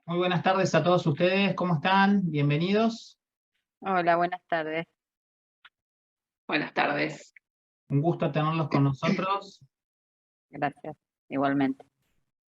Muy buenas tardes a todos ustedes, ¿cómo están? Bienvenidos. Hola, buenas tardes. Buenas tardes. Un gusto tenerlos con nosotros. Gracias, igualmente.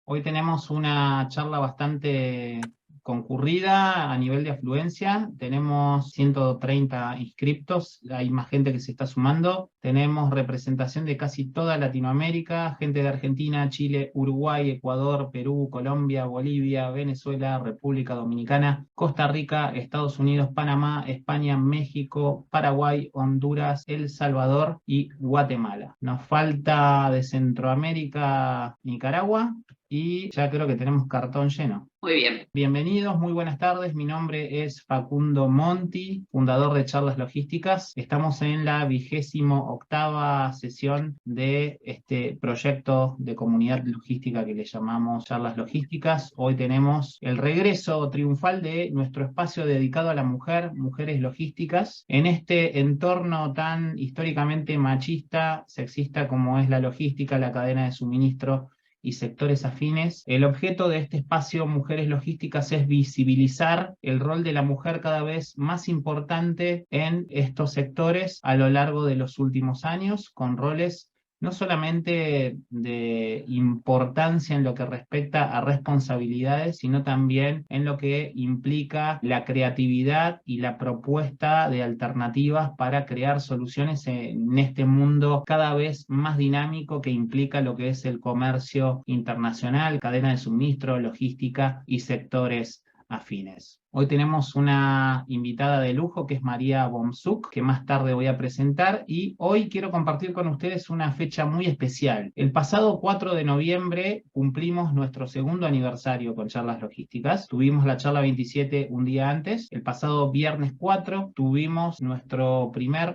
Hoy tenemos una charla bastante concurrida a nivel de afluencia. Tenemos 130 inscriptos, hay más gente que se está sumando. Tenemos representación de casi toda Latinoamérica, gente de Argentina, Chile, Uruguay, Ecuador, Perú, Colombia, Bolivia, Venezuela, República Dominicana, Costa Rica, Estados Unidos, Panamá, España, México, Paraguay, Honduras, El Salvador y Guatemala. Nos falta de Centroamérica, Nicaragua. Y ya creo que tenemos cartón lleno. Muy bien. Bienvenidos, muy buenas tardes. Mi nombre es Facundo Monti, fundador de Charlas Logísticas. Estamos en la 28ª sesión de este proyecto de comunidad logística que le llamamos Charlas Logísticas. Hoy tenemos el regreso triunfal de nuestro espacio dedicado a la mujer, Mujeres Logísticas, en este entorno tan históricamente machista, sexista como es la logística, la cadena de suministro y sectores afines. El objeto de este espacio Mujeres Logísticas es visibilizar el rol de la mujer cada vez más importante en estos sectores a lo largo de los últimos años, con roles no solamente de importancia en lo que respecta a responsabilidades, sino también en lo que implica la creatividad y la propuesta de alternativas para crear soluciones en este mundo cada vez más dinámico que implica lo que es el comercio internacional, cadena de suministro, logística y sectores afines. Hoy tenemos una invitada de lujo que es María Bomzuk, que más tarde voy a presentar, y hoy quiero compartir con ustedes una fecha muy especial. El pasado 4 de noviembre cumplimos nuestro segundo aniversario con Charlas Logísticas. Tuvimos la charla 27 un día antes. El pasado viernes 4 tuvimos nuestro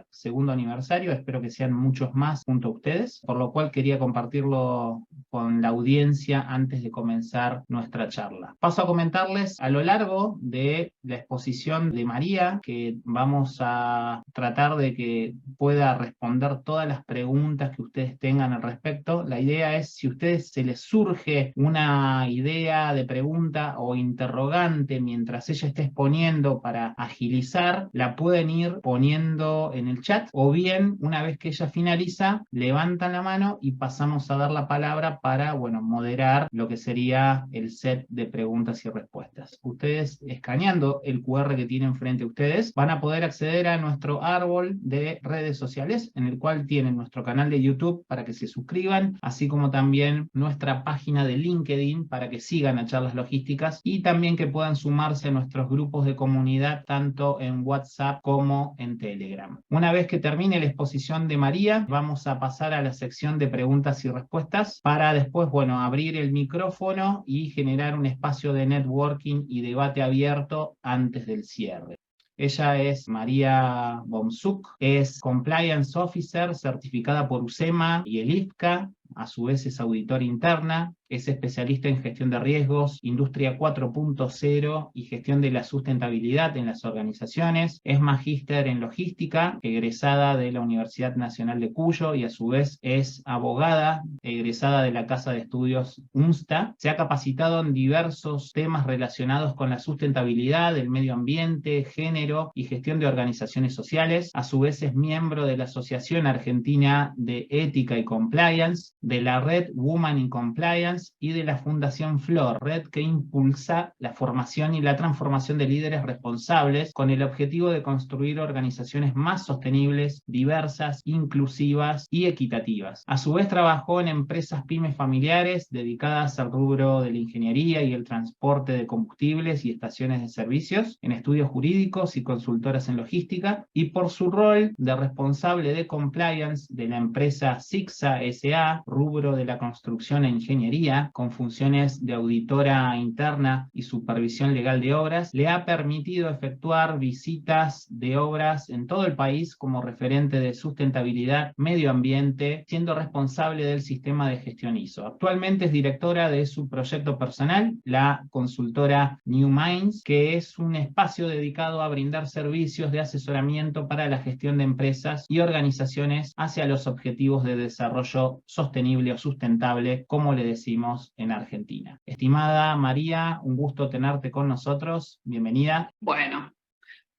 segundo aniversario. Espero que sean muchos más junto a ustedes, por lo cual quería compartirlo con la audiencia antes de comenzar nuestra charla. Paso a comentarles a lo largo de la exposición de María, que vamos a tratar de que pueda responder todas las preguntas que ustedes tengan al respecto. La idea es, si a ustedes se les surge una idea de pregunta o interrogante mientras ella esté exponiendo para agilizar, la pueden ir poniendo en el chat, o bien una vez que ella finaliza, levantan la mano y pasamos a dar la palabra para, moderar lo que sería el set de preguntas y respuestas. Ustedes escaneando el QR que tienen frente a ustedes, van a poder acceder a nuestro árbol de redes sociales, en el cual tienen nuestro canal de YouTube para que se suscriban, así como también nuestra página de LinkedIn para que sigan a Charlas Logísticas, y también que puedan sumarse a nuestros grupos de comunidad, tanto en WhatsApp como en Telegram. Una vez que termine la exposición de María, vamos a pasar a la sección de preguntas y respuestas para después, abrir el micrófono y generar un espacio de networking y debate abierto antes del cierre. Ella es María Bomzuk, es Compliance Officer certificada por USEMA y el IFCA, a su vez es auditora interna, es especialista en gestión de riesgos, industria 4.0 y gestión de la sustentabilidad en las organizaciones, es magíster en logística, egresada de la Universidad Nacional de Cuyo, y a su vez es abogada, egresada de la Casa de Estudios UNSTA. Se ha capacitado en diversos temas relacionados con la sustentabilidad, el medio ambiente, género y gestión de organizaciones sociales. A su vez es miembro de la Asociación Argentina de Ética y Compliance, de la Red Women in Compliance y de la Fundación FLOR, red que impulsa la formación y la transformación de líderes responsables con el objetivo de construir organizaciones más sostenibles, diversas, inclusivas y equitativas. A su vez trabajó en empresas pymes familiares dedicadas al rubro de la ingeniería y el transporte de combustibles y estaciones de servicios, en estudios jurídicos y consultoras en logística, y por su rol de responsable de compliance de la empresa SIXA S.A., rubro de la construcción e ingeniería, con funciones de auditora interna y supervisión legal de obras, le ha permitido efectuar visitas de obras en todo el país como referente de sustentabilidad, medio ambiente, siendo responsable del sistema de gestión ISO. Actualmente es directora de su proyecto personal, la consultora New Minds, que es un espacio dedicado a brindar servicios de asesoramiento para la gestión de empresas y organizaciones hacia los objetivos de desarrollo sostenible sostenible o sustentable, como le decimos en Argentina. Estimada María, un gusto tenerte con nosotros. Bienvenida. Bueno,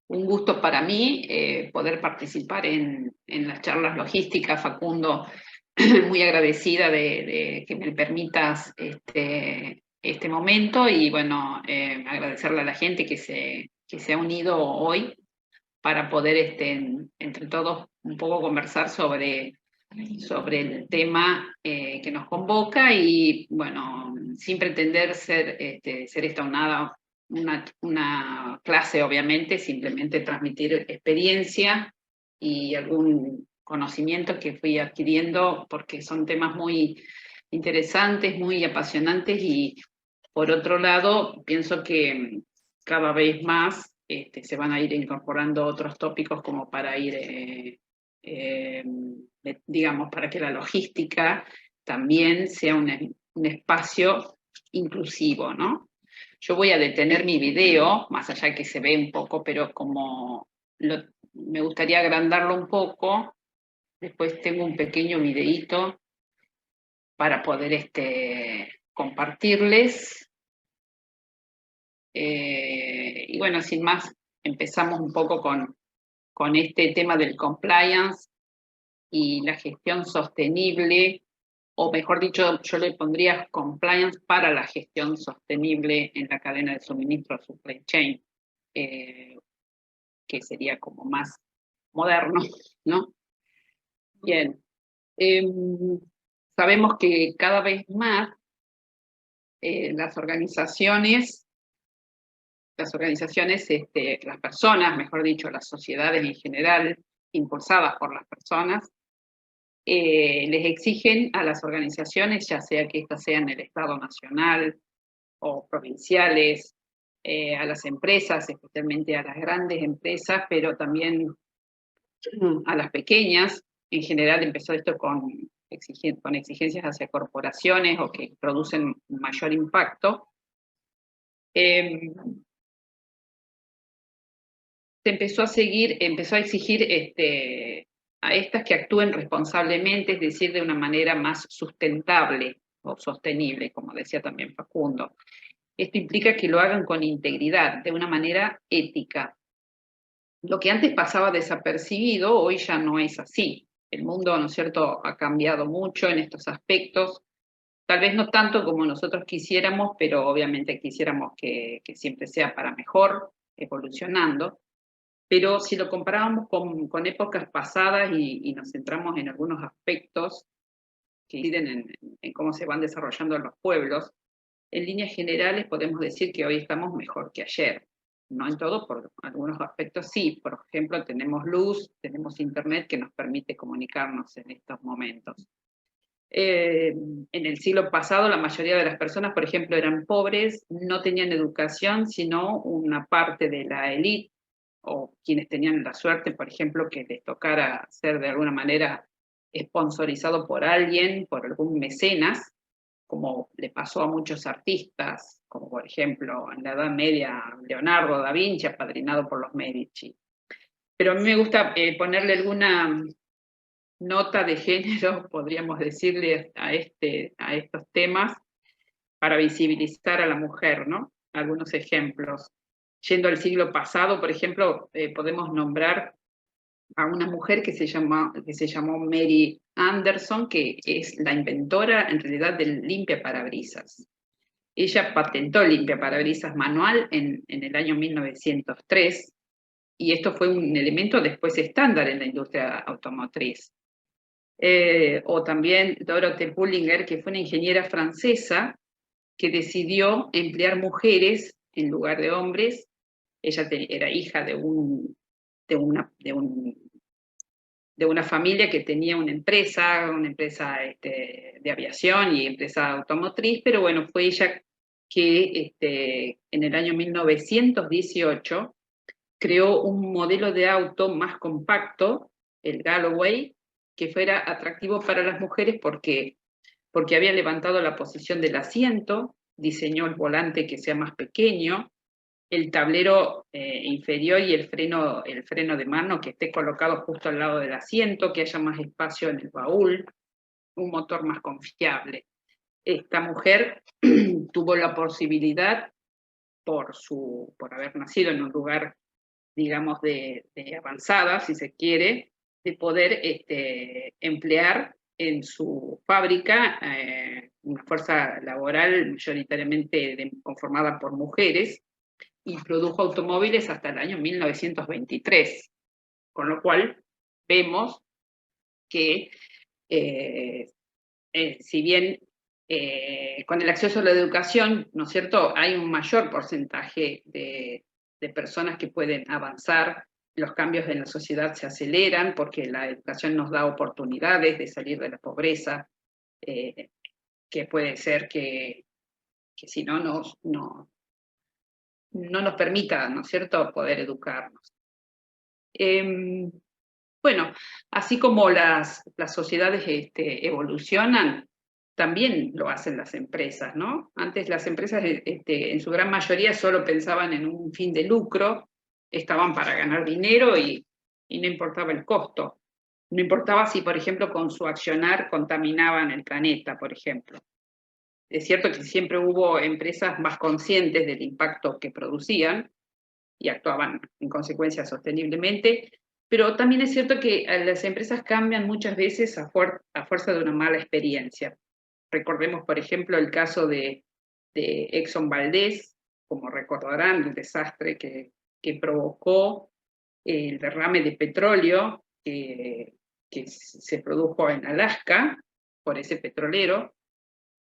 un gusto para mí poder participar en las charlas logísticas, Facundo. Muy agradecida de que me permitas este momento y bueno, agradecerle a la gente que se ha unido hoy para poder entre todos un poco conversar sobre el tema que nos convoca y bueno, sin pretender ser esta una clase, obviamente, simplemente transmitir experiencia y algún conocimiento que fui adquiriendo, porque son temas muy interesantes, muy apasionantes y por otro lado, pienso que cada vez más se van a ir incorporando otros tópicos como para ir, digamos, para que la logística también sea un espacio inclusivo, ¿no? Yo voy a detener mi video, más allá que se ve un poco, pero me gustaría agrandarlo un poco. Después tengo un pequeño videíto para poder compartirles. Y bueno, sin más, empezamos un poco con este tema del compliance y la gestión sostenible, o mejor dicho, yo le pondría compliance para la gestión sostenible en la cadena de suministro, supply chain, que sería como más moderno, ¿no? Bien. Sabemos que cada vez más las organizaciones, las personas, mejor dicho, las sociedades en general, impulsadas por las personas, les exigen a las organizaciones, ya sea que éstas sean el Estado nacional o provinciales, a las empresas, especialmente a las grandes empresas, pero también a las pequeñas. En general empezó esto con exigencias hacia corporaciones o que producen mayor impacto. Se empezó a exigir a estas que actúen responsablemente, es decir, de una manera más sustentable o sostenible, como decía también Facundo. Esto implica que lo hagan con integridad, de una manera ética. Lo que antes pasaba desapercibido, hoy ya no es así. El mundo, ¿no es cierto?, ha cambiado mucho en estos aspectos. Tal vez no tanto como nosotros quisiéramos, pero obviamente quisiéramos que siempre sea para mejor, evolucionando. Pero si lo comparábamos con épocas pasadas y nos centramos en algunos aspectos que inciden en cómo se van desarrollando los pueblos, en líneas generales podemos decir que hoy estamos mejor que ayer. No en todo, por algunos aspectos sí. Por ejemplo, tenemos luz, tenemos internet que nos permite comunicarnos en estos momentos. En el siglo pasado la mayoría de las personas, por ejemplo, eran pobres, no tenían educación, sino una parte de la élite, o quienes tenían la suerte, por ejemplo, que les tocara ser de alguna manera sponsorizado por alguien, por algún mecenas, como le pasó a muchos artistas, como por ejemplo en la Edad Media Leonardo da Vinci, apadrinado por los Medici. Pero a mí me gusta ponerle alguna nota de género, podríamos decirle, a estos temas, para visibilizar a la mujer, ¿no? Algunos ejemplos. Yendo al siglo pasado, por ejemplo, podemos nombrar a una mujer que se llamó Mary Anderson, que es la inventora, en realidad, del limpiaparabrisas. Ella patentó el limpiaparabrisas manual en el año 1903, y esto fue un elemento después estándar en la industria automotriz. O también Dorothée Pullinger, que fue una ingeniera francesa que decidió emplear mujeres en lugar de hombres. Ella era hija de una familia que tenía una empresa de aviación y empresa automotriz, pero bueno, fue ella que en el año 1918 creó un modelo de auto más compacto, el Galloway, que fuera atractivo para las mujeres porque había levantado la posición del asiento, diseñó el volante que sea más pequeño, el tablero inferior y el freno de mano que esté colocado justo al lado del asiento, que haya más espacio en el baúl. un motor más confiable. Esta mujer tuvo la posibilidad, por haber nacido en un lugar, digamos, de avanzada, si se quiere, de poder emplear en su fábrica una fuerza laboral mayoritariamente conformada por mujeres, y produjo automóviles hasta el año 1923, con lo cual vemos que si bien con el acceso a la educación, ¿no es cierto?, hay un mayor porcentaje de personas que pueden avanzar, los cambios en la sociedad se aceleran porque la educación nos da oportunidades de salir de la pobreza, que puede ser que si no no nos permita, ¿no es cierto?, poder educarnos. Bueno, así como las sociedades evolucionan, también lo hacen las empresas, ¿no? Antes las empresas en su gran mayoría solo pensaban en un fin de lucro, estaban para ganar dinero y no importaba el costo. No importaba si, por ejemplo, con su accionar contaminaban el planeta, por ejemplo. Es cierto que siempre hubo empresas más conscientes del impacto que producían y actuaban en consecuencia sosteniblemente, pero también es cierto que las empresas cambian muchas veces a fuerza de una mala experiencia. Recordemos, por ejemplo, el caso de Exxon Valdez, como recordarán, el desastre que provocó el derrame de petróleo que se produjo en Alaska por ese petrolero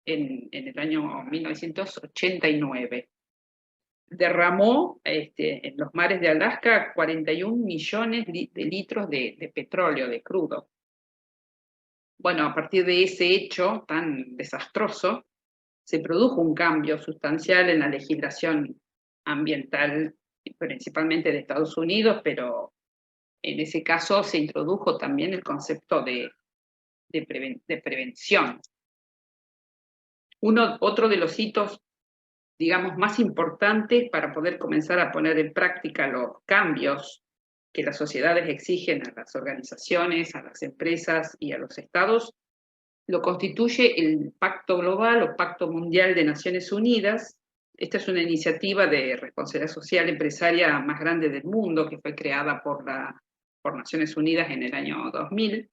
en el año 1989. Derramó en los mares de Alaska 41 millones de litros de petróleo, de crudo. Bueno, a partir de ese hecho tan desastroso, se produjo un cambio sustancial en la legislación ambiental, principalmente de Estados Unidos, pero en ese caso se introdujo también el concepto de prevención. Otro de los hitos, digamos, más importantes para poder comenzar a poner en práctica los cambios que las sociedades exigen a las organizaciones, a las empresas y a los estados, lo constituye el Pacto Global o Pacto Mundial de Naciones Unidas. Esta es una iniciativa de responsabilidad social empresaria más grande del mundo, que fue creada por Naciones Unidas en el año 2000.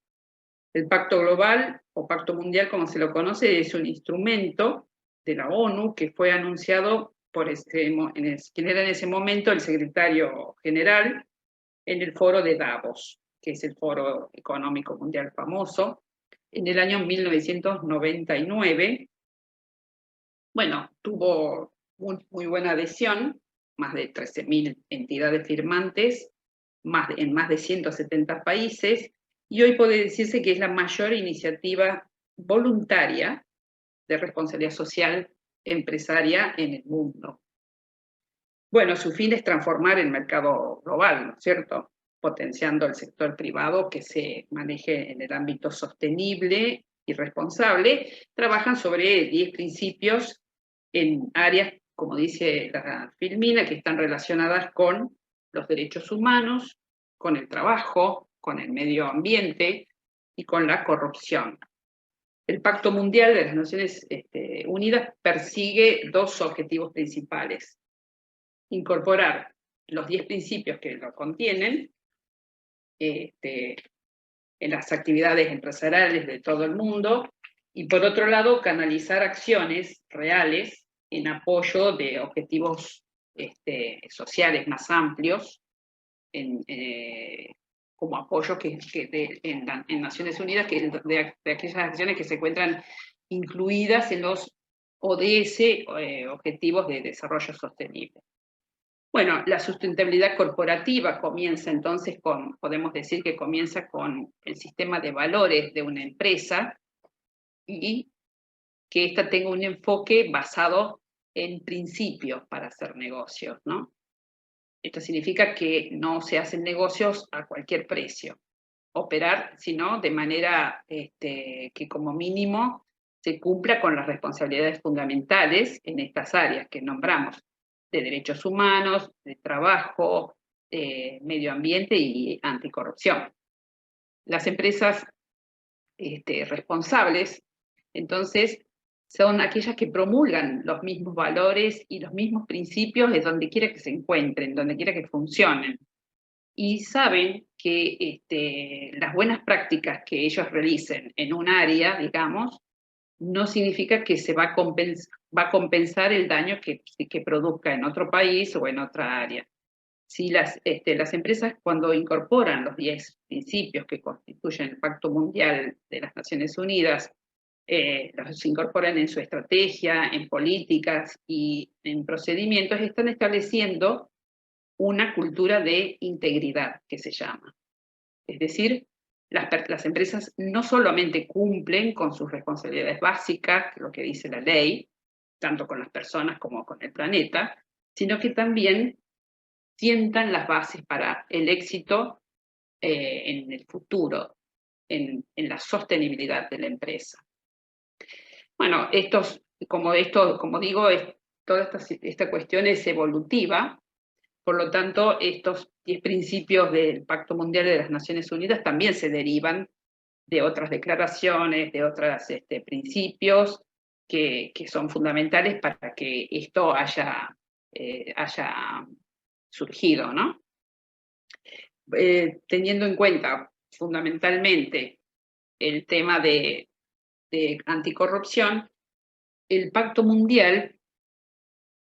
El Pacto Global o Pacto Mundial, como se lo conoce, es un instrumento de la ONU que fue anunciado por quien era en ese momento el secretario general en el foro de Davos, que es el foro económico mundial famoso, en el año 1999. Bueno, tuvo muy buena adhesión, más de 13.000 entidades firmantes, en más de 170 países, y hoy puede decirse que es la mayor iniciativa voluntaria de responsabilidad social empresaria en el mundo. Bueno, su fin es transformar el mercado global, ¿no es cierto?, potenciando el sector privado que se maneje en el ámbito sostenible y responsable. Trabajan sobre 10 principios en áreas, como dice la Filmina, que están relacionadas con los derechos humanos, con el trabajo, con el medio ambiente y con la corrupción. El Pacto Mundial de las Naciones Unidas persigue dos objetivos principales: incorporar los 10 principios que lo contienen en las actividades empresariales de todo el mundo, y por otro lado, canalizar acciones reales en apoyo de objetivos sociales más amplios, como apoyo en Naciones Unidas, de aquellas acciones que se encuentran incluidas en los ODS, Objetivos de Desarrollo Sostenible. Bueno, la sustentabilidad corporativa comienza entonces podemos decir que comienza con el sistema de valores de una empresa, y que ésta tenga un enfoque basado en principios para hacer negocios, ¿no? Esto significa que no se hacen negocios a cualquier precio, operar, sino de manera que como mínimo se cumpla con las responsabilidades fundamentales en estas áreas que nombramos, de derechos humanos, de trabajo, medio ambiente y anticorrupción. Las empresas responsables, entonces son aquellas que promulgan los mismos valores y los mismos principios de donde quiera que se encuentren, donde quiera que funcionen. Y saben que las buenas prácticas que ellos realicen en un área, digamos, no significa que se va a compensar el daño que produzca en otro país o en otra área. Si las empresas, cuando incorporan los 10 principios que constituyen el Pacto Mundial de las Naciones Unidas, los incorporan en su estrategia, en políticas y en procedimientos, están estableciendo una cultura de integridad, que se llama. Es decir, las empresas no solamente cumplen con sus responsabilidades básicas, lo que dice la ley, tanto con las personas como con el planeta, sino que también sientan las bases para el éxito en el futuro, en la sostenibilidad de la empresa. Bueno, como digo, toda esta cuestión es evolutiva. Por lo tanto, estos 10 principios del Pacto Mundial de las Naciones Unidas también se derivan de otras declaraciones, de otros principios que son fundamentales para que esto haya surgido, ¿no? Teniendo en cuenta fundamentalmente el tema de anticorrupción, el Pacto Mundial,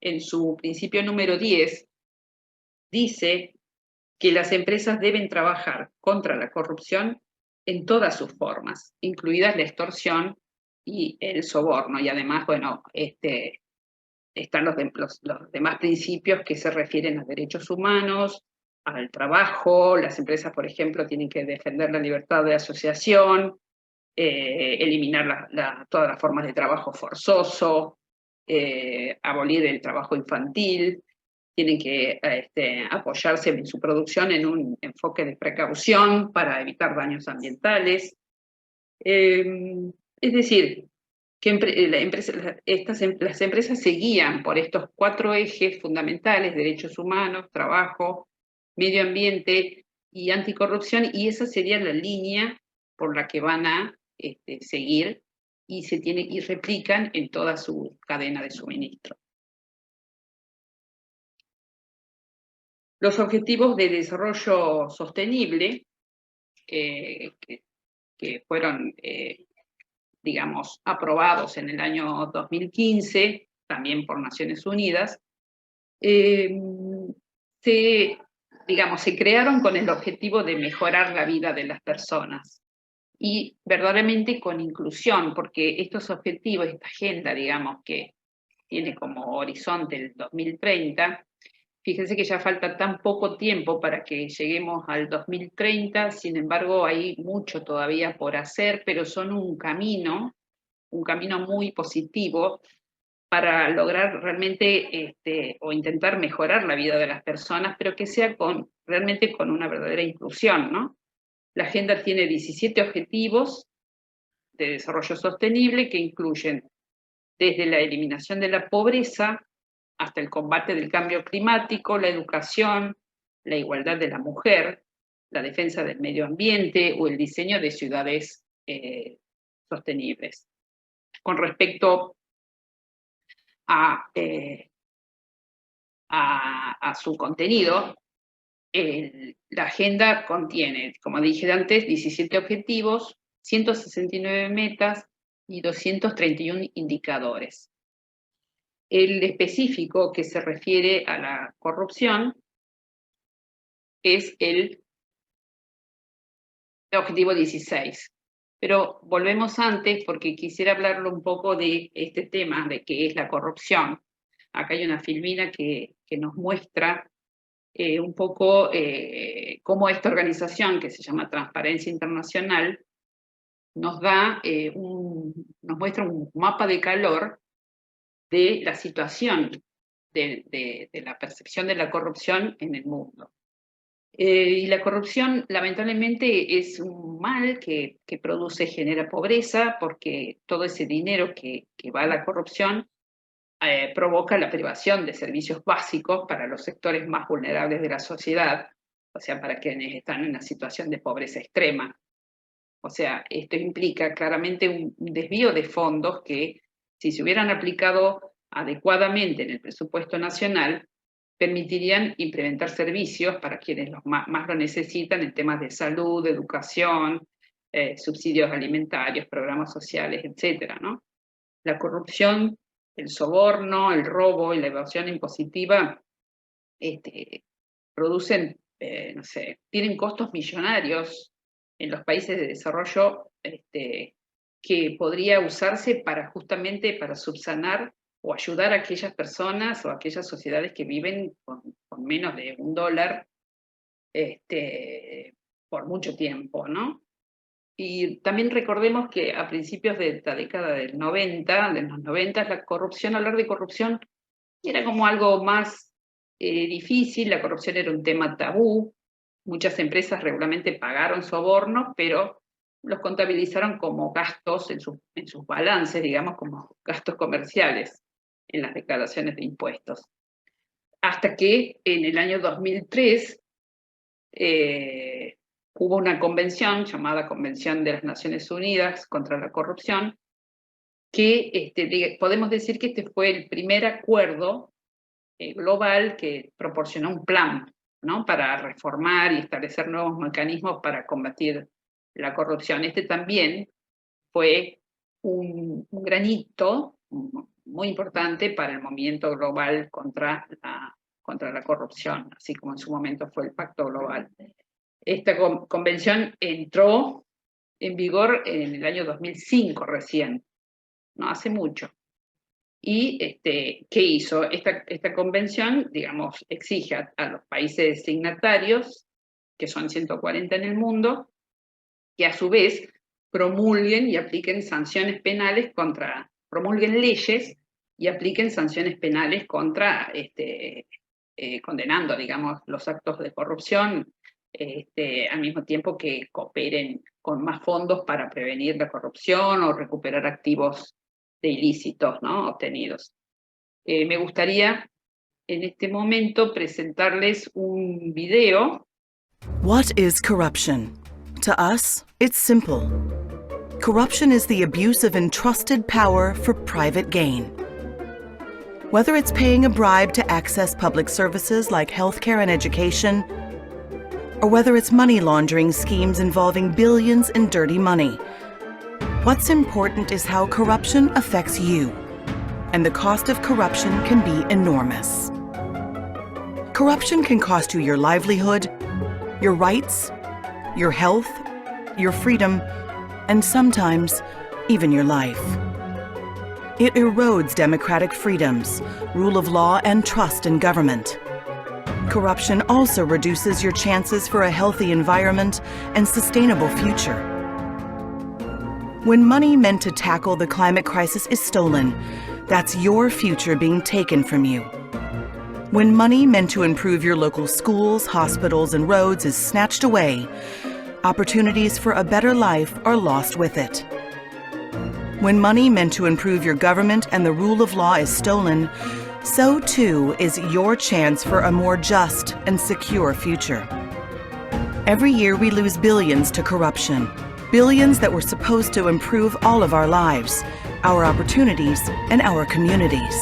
en su principio número 10, dice que las empresas deben trabajar contra la corrupción en todas sus formas, incluidas la extorsión y el soborno. Y además, bueno, están los demás principios que se refieren a derechos humanos, al trabajo. Las empresas, por ejemplo, tienen que defender la libertad de asociación, eliminar todas las formas de trabajo forzoso, abolir el trabajo infantil. Tienen que apoyarse en su producción en un enfoque de precaución para evitar daños ambientales. Es decir, que las empresas se guían por estos 4 ejes fundamentales: derechos humanos, trabajo, medio ambiente y anticorrupción, y esa sería la línea por la que van a seguir y replican en toda su cadena de suministro. Los objetivos de desarrollo sostenible, que fueron, digamos, aprobados en el año 2015, también por Naciones Unidas, se crearon con el objetivo de mejorar la vida de las personas y verdaderamente con inclusión, porque estos objetivos, esta agenda, digamos, que tiene como horizonte el 2030, fíjense que ya falta tan poco tiempo para que lleguemos al 2030, sin embargo hay mucho todavía por hacer, pero son un camino muy positivo para lograr realmente o intentar mejorar la vida de las personas, pero que sea realmente con una verdadera inclusión, ¿no? La agenda tiene 17 objetivos de desarrollo sostenible que incluyen desde la eliminación de la pobreza hasta el combate del cambio climático, la educación, la igualdad de la mujer, la defensa del medio ambiente o el diseño de ciudades sostenibles. Con respecto a su contenido, la agenda contiene, como dije antes, 17 objetivos, 169 metas y 231 indicadores. El específico que se refiere a la corrupción es el objetivo 16. Pero volvemos antes porque quisiera hablarle un poco de este tema, de qué es la corrupción. Acá hay una filmina que nos muestra un poco cómo esta organización, que se llama Transparencia Internacional, nos muestra un mapa de calor de la situación de la percepción de la corrupción en el mundo. Y la corrupción, lamentablemente, es un mal que genera pobreza, porque todo ese dinero que va a la corrupción provoca la privación de servicios básicos para los sectores más vulnerables de la sociedad, o sea, para quienes están en una situación de pobreza extrema. O sea, esto implica claramente un desvío de fondos que, si se hubieran aplicado adecuadamente en el presupuesto nacional, permitirían implementar servicios para quienes más lo necesitan en temas de salud, educación, subsidios alimentarios, programas sociales, etcétera, ¿no? La corrupción, el soborno, el robo y la evasión impositiva producen, no sé, tienen costos millonarios en los países de desarrollo que podría usarse justamente para subsanar o ayudar a aquellas personas o a aquellas sociedades que viven con menos de $1 por mucho tiempo, ¿no? Y también recordemos que a principios de la década del 90, de los 90, la corrupción, hablar de corrupción era como algo más difícil, la corrupción era un tema tabú, muchas empresas regularmente pagaron sobornos, pero los contabilizaron como gastos en sus balances, digamos, como gastos comerciales en las declaraciones de impuestos. Hasta que en el año 2003 hubo una convención llamada Convención de las Naciones Unidas contra la Corrupción, que podemos decir que este fue el primer acuerdo global que proporcionó un plan, ¿no?, para reformar y establecer nuevos mecanismos para combatir la corrupción. Este también fue un gran hito muy importante para el movimiento global contra la corrupción, así como en su momento fue el Pacto Global. Esta convención entró en vigor en el año 2005 recién, no hace mucho. Y ¿qué hizo? Esta convención, digamos, exige a los países signatarios, que son 140 en el mundo, que a su vez promulguen y apliquen sanciones penales promulguen leyes y apliquen sanciones penales contra, condenando, digamos, los actos de corrupción, al mismo tiempo que cooperen con más fondos para prevenir la corrupción o recuperar activos de ilícitos, ¿no?, obtenidos. Me gustaría en este momento presentarles un video. What is corruption? To us, it's simple. Corruption is the abuse of entrusted power for private gain. Whether it's paying a bribe to access public services like healthcare and education, or whether it's money laundering schemes involving billions in dirty money, what's important is how corruption affects you, and the cost of corruption can be enormous. Corruption can cost you your livelihood, your rights, your health, your freedom, and sometimes even your life. It erodes democratic freedoms, rule of law, and trust in government. Corruption also reduces your chances for a healthy environment and sustainable future. When money meant to tackle the climate crisis is stolen, that's your future being taken from you. When money meant to improve your local schools, hospitals, and roads is snatched away, opportunities for a better life are lost with it. When money meant to improve your government and the rule of law is stolen, so too is your chance for a more just and secure future. Every year we lose billions to corruption, billions that were supposed to improve all of our lives, our opportunities, and our communities.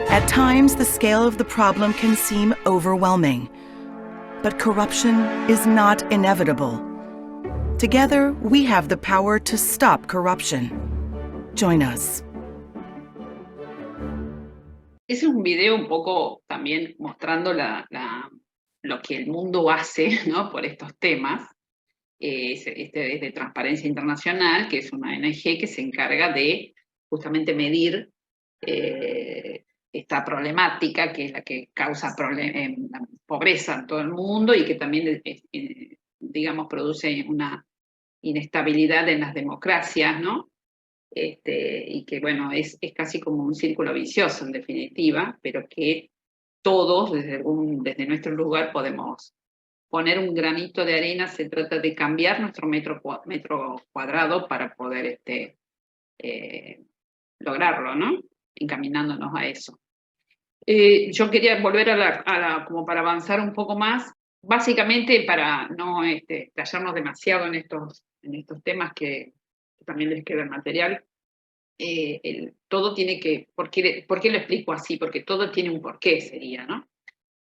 At times, the scale of the problem can seem overwhelming, but corruption is not inevitable. Together, we have the power to stop corruption. Join us. Ese es un video un poco también mostrando lo que el mundo hace, ¿no?, por estos temas. Es de Transparencia Internacional, que es una ONG que se encarga de justamente medir esta problemática, que es la que causa pobreza en todo el mundo y que también, digamos, produce una inestabilidad en las democracias, ¿no? Y que, bueno, es casi como un círculo vicioso, en definitiva, pero que todos, desde nuestro lugar, podemos poner un granito de arena. Se trata de cambiar nuestro metro cuadrado para poder lograrlo, ¿no?, encaminándonos a eso. Yo quería volver como para avanzar un poco más, básicamente para no explayarnos demasiado en estos en estos temas que también les queda el material, todo tiene que, ¿por qué lo explico así? Porque todo tiene un porqué, sería, ¿no?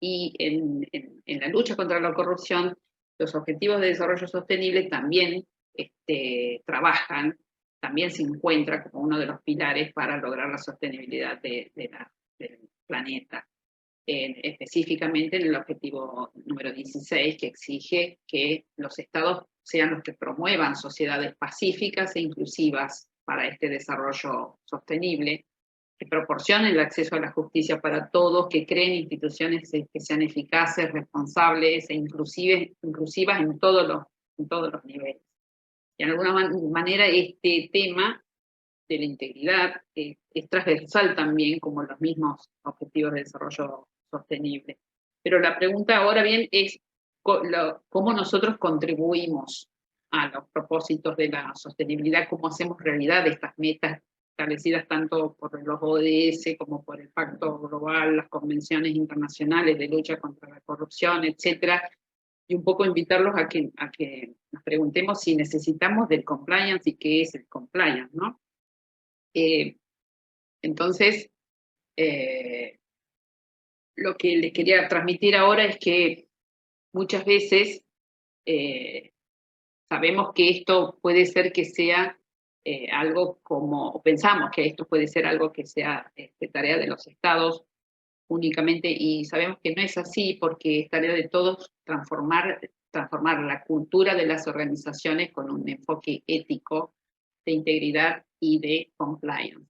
Y en la lucha contra la corrupción, los objetivos de desarrollo sostenible también trabajan, también se encuentra como uno de los pilares para lograr la sostenibilidad del planeta. Específicamente en el objetivo número 16, que exige que los estados sean los que promuevan sociedades pacíficas e inclusivas para este desarrollo sostenible, que proporcionen el acceso a la justicia para todos, que creen instituciones que sean eficaces, responsables e inclusivas en todos los niveles. Y de alguna manera este tema de la integridad es transversal también, como los mismos objetivos de desarrollo sostenible. Pero la pregunta ahora bien es cómo nosotros contribuimos a los propósitos de la sostenibilidad, cómo hacemos realidad estas metas establecidas tanto por los ODS como por el Pacto Global, las convenciones internacionales de lucha contra la corrupción, etcétera, y un poco invitarlos a que nos preguntemos si necesitamos del compliance y qué es el compliance, ¿no? Entonces, lo que les quería transmitir ahora es que muchas veces sabemos que esto puede ser que sea algo como, o pensamos que esto puede ser algo que sea tarea de los estados únicamente, y sabemos que no es así, porque es tarea de todos transformar la cultura de las organizaciones con un enfoque ético, de integridad y de compliance.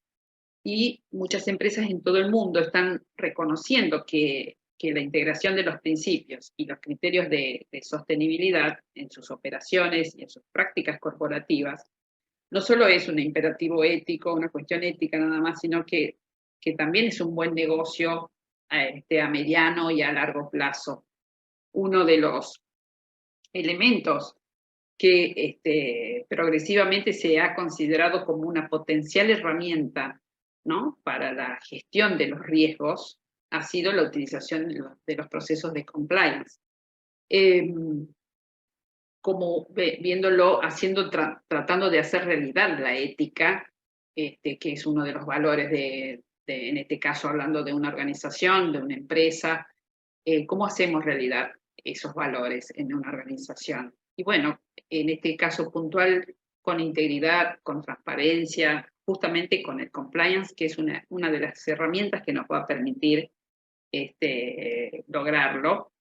Y muchas empresas en todo el mundo están reconociendo que la integración de los principios y los criterios de sostenibilidad en sus operaciones y en sus prácticas corporativas no solo es un imperativo ético, una cuestión ética nada más, sino que también es un buen negocio a mediano y a largo plazo. Uno de los elementos que progresivamente se ha considerado como una potencial herramienta, ¿no?, para la gestión de los riesgos ha sido la utilización de los procesos de compliance. Como viéndolo, tratando de hacer realidad la ética, que es uno de los valores en este caso hablando de una organización, de una empresa, ¿cómo hacemos realidad esos valores en una organización? Y bueno, en este caso puntual, con integridad, con transparencia, justamente con el compliance, que es una de las herramientas que nos va a permitir lograrlo.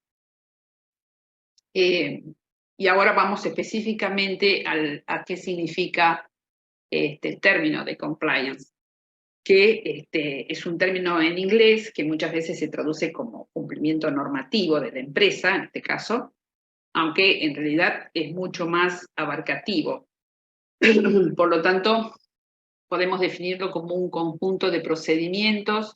Y ahora vamos específicamente a qué significa el término de compliance, que es un término en inglés que muchas veces se traduce como cumplimiento normativo de la empresa, en este caso, aunque en realidad es mucho más abarcativo. Por lo tanto, podemos definirlo como un conjunto de procedimientos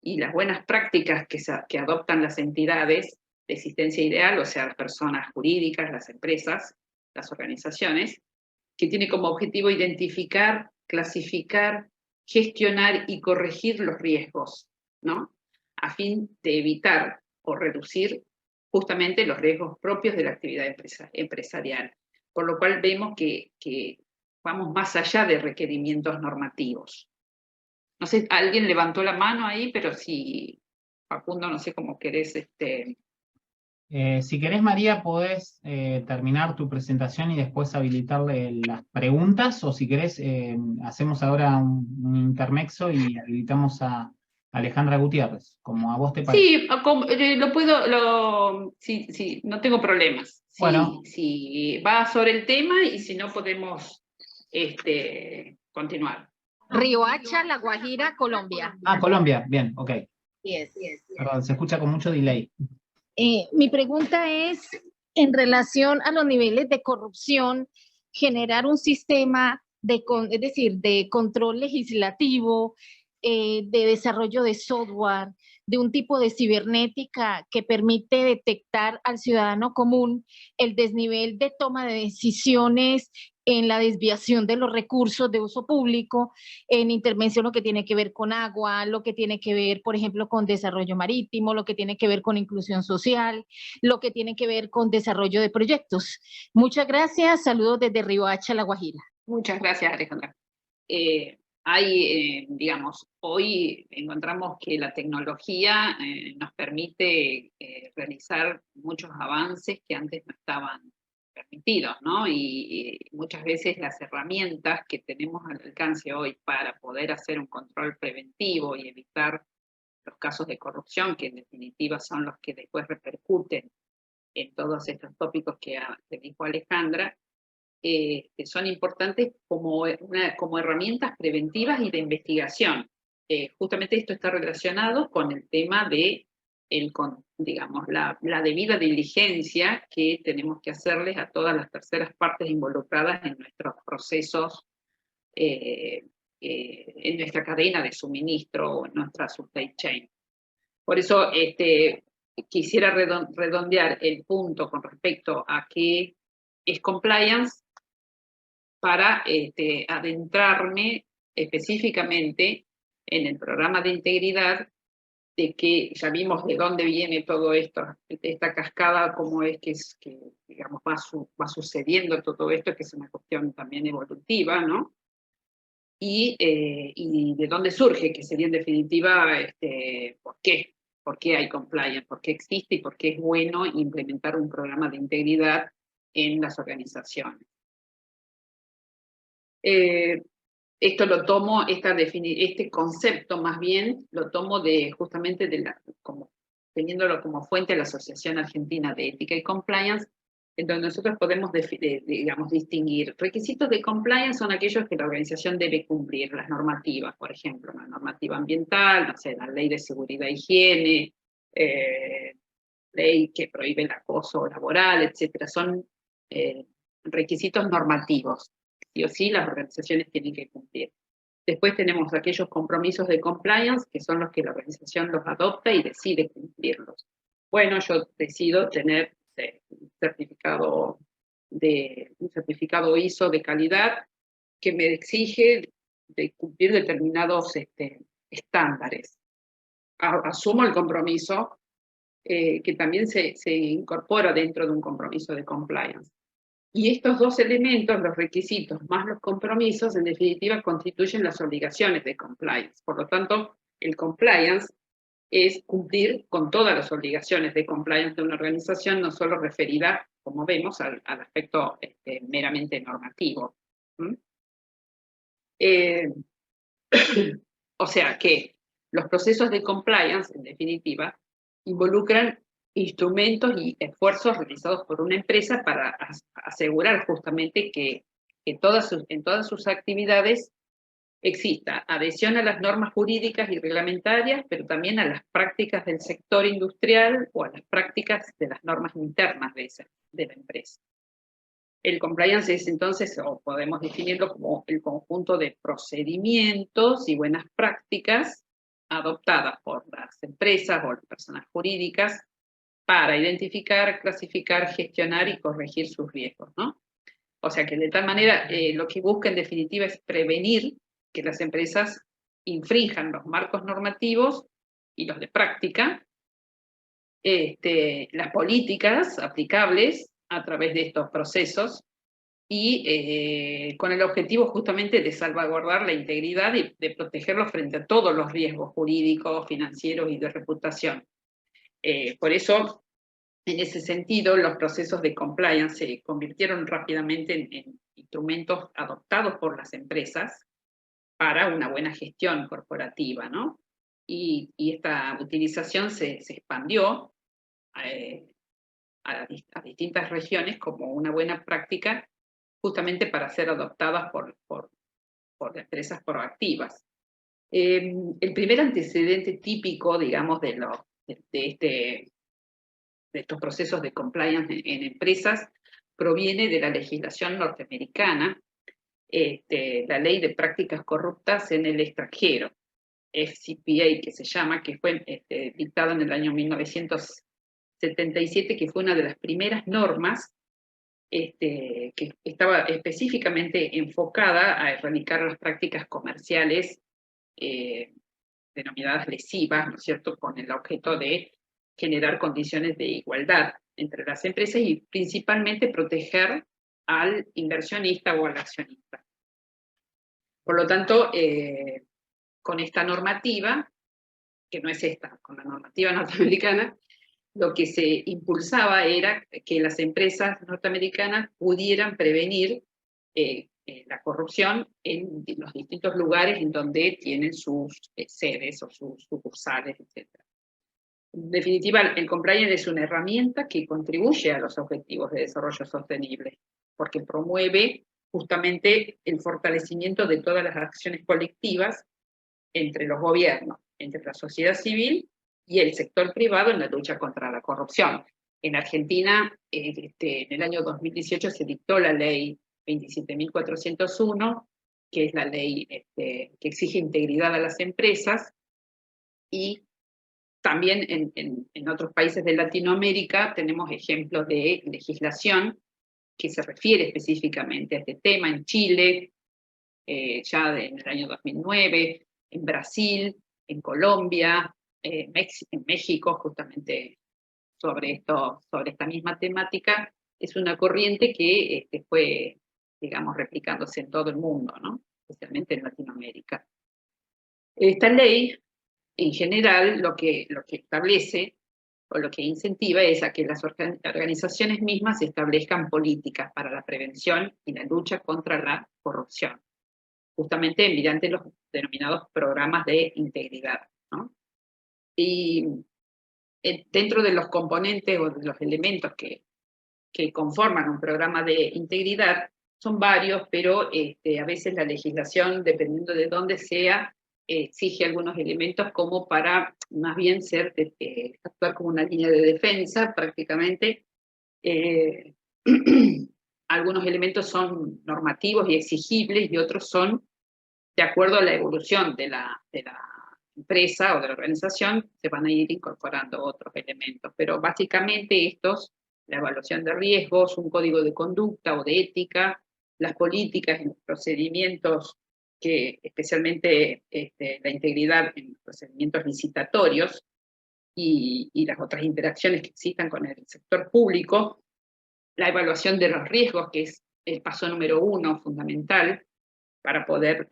y las buenas prácticas que adoptan las entidades de existencia ideal, o sea, las personas jurídicas, las empresas, las organizaciones, que tiene como objetivo identificar, clasificar, gestionar y corregir los riesgos, ¿no?, a fin de evitar o reducir justamente los riesgos propios de la actividad empresarial. Por lo cual vemos que vamos más allá de requerimientos normativos. No sé, alguien levantó la mano ahí, pero si, Facundo, no sé cómo querés. Si querés, María, podés terminar tu presentación y después habilitarle las preguntas, o si querés, hacemos ahora un intermexo y habilitamos a Alejandra Gutiérrez, como a vos te parece. Sí, lo puedo, sí, no tengo problemas. Bueno. Si va sobre el tema, y si no podemos continuar. Riohacha, La Guajira, Colombia. Ah, Colombia, bien, ok. Yes. Perdón, se escucha con mucho delay. Mi pregunta es, en relación a los niveles de corrupción, generar un sistema es decir, de control legislativo, de desarrollo de software, de un tipo de cibernética que permite detectar al ciudadano común el desnivel de toma de decisiones en la desviación de los recursos de uso público, en intervención lo que tiene que ver con agua, lo que tiene que ver, por ejemplo, con desarrollo marítimo, lo que tiene que ver con inclusión social, lo que tiene que ver con desarrollo de proyectos. Muchas gracias, saludos desde Riohacha, La Guajira. Muchas gracias, Alejandra. Digamos, hoy encontramos que la tecnología nos permite realizar muchos avances que antes no estaban permitidos, ¿no? Y muchas veces las herramientas que tenemos al alcance hoy para poder hacer un control preventivo y evitar los casos de corrupción, que en definitiva son los que después repercuten en todos estos tópicos que dijo Alejandra, son importantes como herramientas preventivas y de investigación. Justamente esto está relacionado con el tema de digamos, la debida diligencia que tenemos que hacerles a todas las terceras partes involucradas en nuestros procesos, en nuestra cadena de suministro o en nuestra supply chain. Por eso quisiera redondear el punto con respecto a qué es compliance, para adentrarme específicamente en el programa de integridad, de que ya vimos de dónde viene todo esto, esta cascada, cómo es que digamos, va sucediendo todo esto, que es una cuestión también evolutiva, ¿no? Y de dónde surge, que sería en definitiva, ¿por qué? ¿Por qué hay compliance? ¿Por qué existe y por qué es bueno implementar un programa de integridad en las organizaciones? Esto lo tomo, este concepto más bien, lo tomo justamente teniéndolo como fuente de la Asociación Argentina de Ética y Compliance, en donde nosotros podemos, digamos, distinguir. Requisitos de compliance son aquellos que la organización debe cumplir, las normativas, por ejemplo, la normativa ambiental, no sé, la ley de seguridad e higiene, ley que prohíbe el acoso laboral, etc. Son requisitos normativos. Sí o sí, las organizaciones tienen que cumplir. Después tenemos aquellos compromisos de compliance, que son los que la organización los adopta y decide cumplirlos. Bueno, yo decido tener un certificado ISO de calidad que me exige de cumplir determinados estándares. Asumo el compromiso que también se incorpora dentro de un compromiso de compliance. Y estos dos elementos, los requisitos más los compromisos, en definitiva constituyen las obligaciones de compliance. Por lo tanto, el compliance es cumplir con todas las obligaciones de compliance de una organización, no solo referida, como vemos, al aspecto meramente normativo. O sea que los procesos de compliance, en definitiva, involucran instrumentos y esfuerzos realizados por una empresa para asegurar justamente que en todas sus actividades exista adhesión a las normas jurídicas y reglamentarias, pero también a las prácticas del sector industrial o a las prácticas de las normas internas de la empresa. El compliance es entonces, o podemos definirlo como el conjunto de procedimientos y buenas prácticas adoptadas por las empresas o las personas jurídicas para identificar, clasificar, gestionar y corregir sus riesgos, ¿no? O sea que de tal manera lo que busca en definitiva es prevenir que las empresas infrinjan los marcos normativos y los de práctica, las políticas aplicables a través de estos procesos y con el objetivo justamente de salvaguardar la integridad y de protegerlos frente a todos los riesgos jurídicos, financieros y de reputación. Por eso, en ese sentido, los procesos de compliance se convirtieron rápidamente en instrumentos adoptados por las empresas para una buena gestión corporativa, ¿no? Y esta utilización se expandió a distintas regiones como una buena práctica justamente para ser adoptadas por empresas proactivas. El primer antecedente típico, digamos, de estos procesos de compliance en empresas proviene de la legislación norteamericana, la Ley de Prácticas Corruptas en el Extranjero, FCPA que se llama, que fue dictada en el año 1977, que fue una de las primeras normas que estaba específicamente enfocada a erradicar las prácticas comerciales denominadas lesivas, ¿no es cierto?, con el objeto de generar condiciones de igualdad entre las empresas y principalmente proteger al inversionista o al accionista. Por lo tanto, con esta normativa, que no es esta, con la normativa norteamericana, lo que se impulsaba era que las empresas norteamericanas pudieran prevenir la corrupción en los distintos lugares en donde tienen sus sedes o sus sucursales, etc. En definitiva, el compliance es una herramienta que contribuye a los objetivos de desarrollo sostenible, porque promueve justamente el fortalecimiento de todas las acciones colectivas entre los gobiernos, entre la sociedad civil y el sector privado en la lucha contra la corrupción. En Argentina, en el año 2018 se dictó la ley 27.401, que es la ley que exige integridad a las empresas, y también en otros países de Latinoamérica tenemos ejemplos de legislación que se refiere específicamente a este tema. En Chile, ya en el año 2009, en Brasil, en Colombia, en México, justamente sobre esta misma temática, es una corriente que fue, digamos, replicándose en todo el mundo, ¿no?, especialmente en Latinoamérica. Esta ley, en general, lo que establece o lo que incentiva es a que las organizaciones mismas establezcan políticas para la prevención y la lucha contra la corrupción, justamente mediante los denominados programas de integridad, ¿no? Y dentro de los componentes o de los elementos que conforman un programa de integridad, son varios, pero a veces la legislación, dependiendo de dónde sea, exige algunos elementos como para más bien actuar como una línea de defensa prácticamente. Algunos elementos son normativos y exigibles y otros son de acuerdo a la evolución de la empresa o de la organización, se van a ir incorporando otros elementos. Pero básicamente la evaluación de riesgos, un código de conducta o de ética, las políticas y los procedimientos, que especialmente la integridad en los procedimientos licitatorios y las otras interacciones que existan con el sector público, la evaluación de los riesgos, que es el paso número 1 fundamental para poder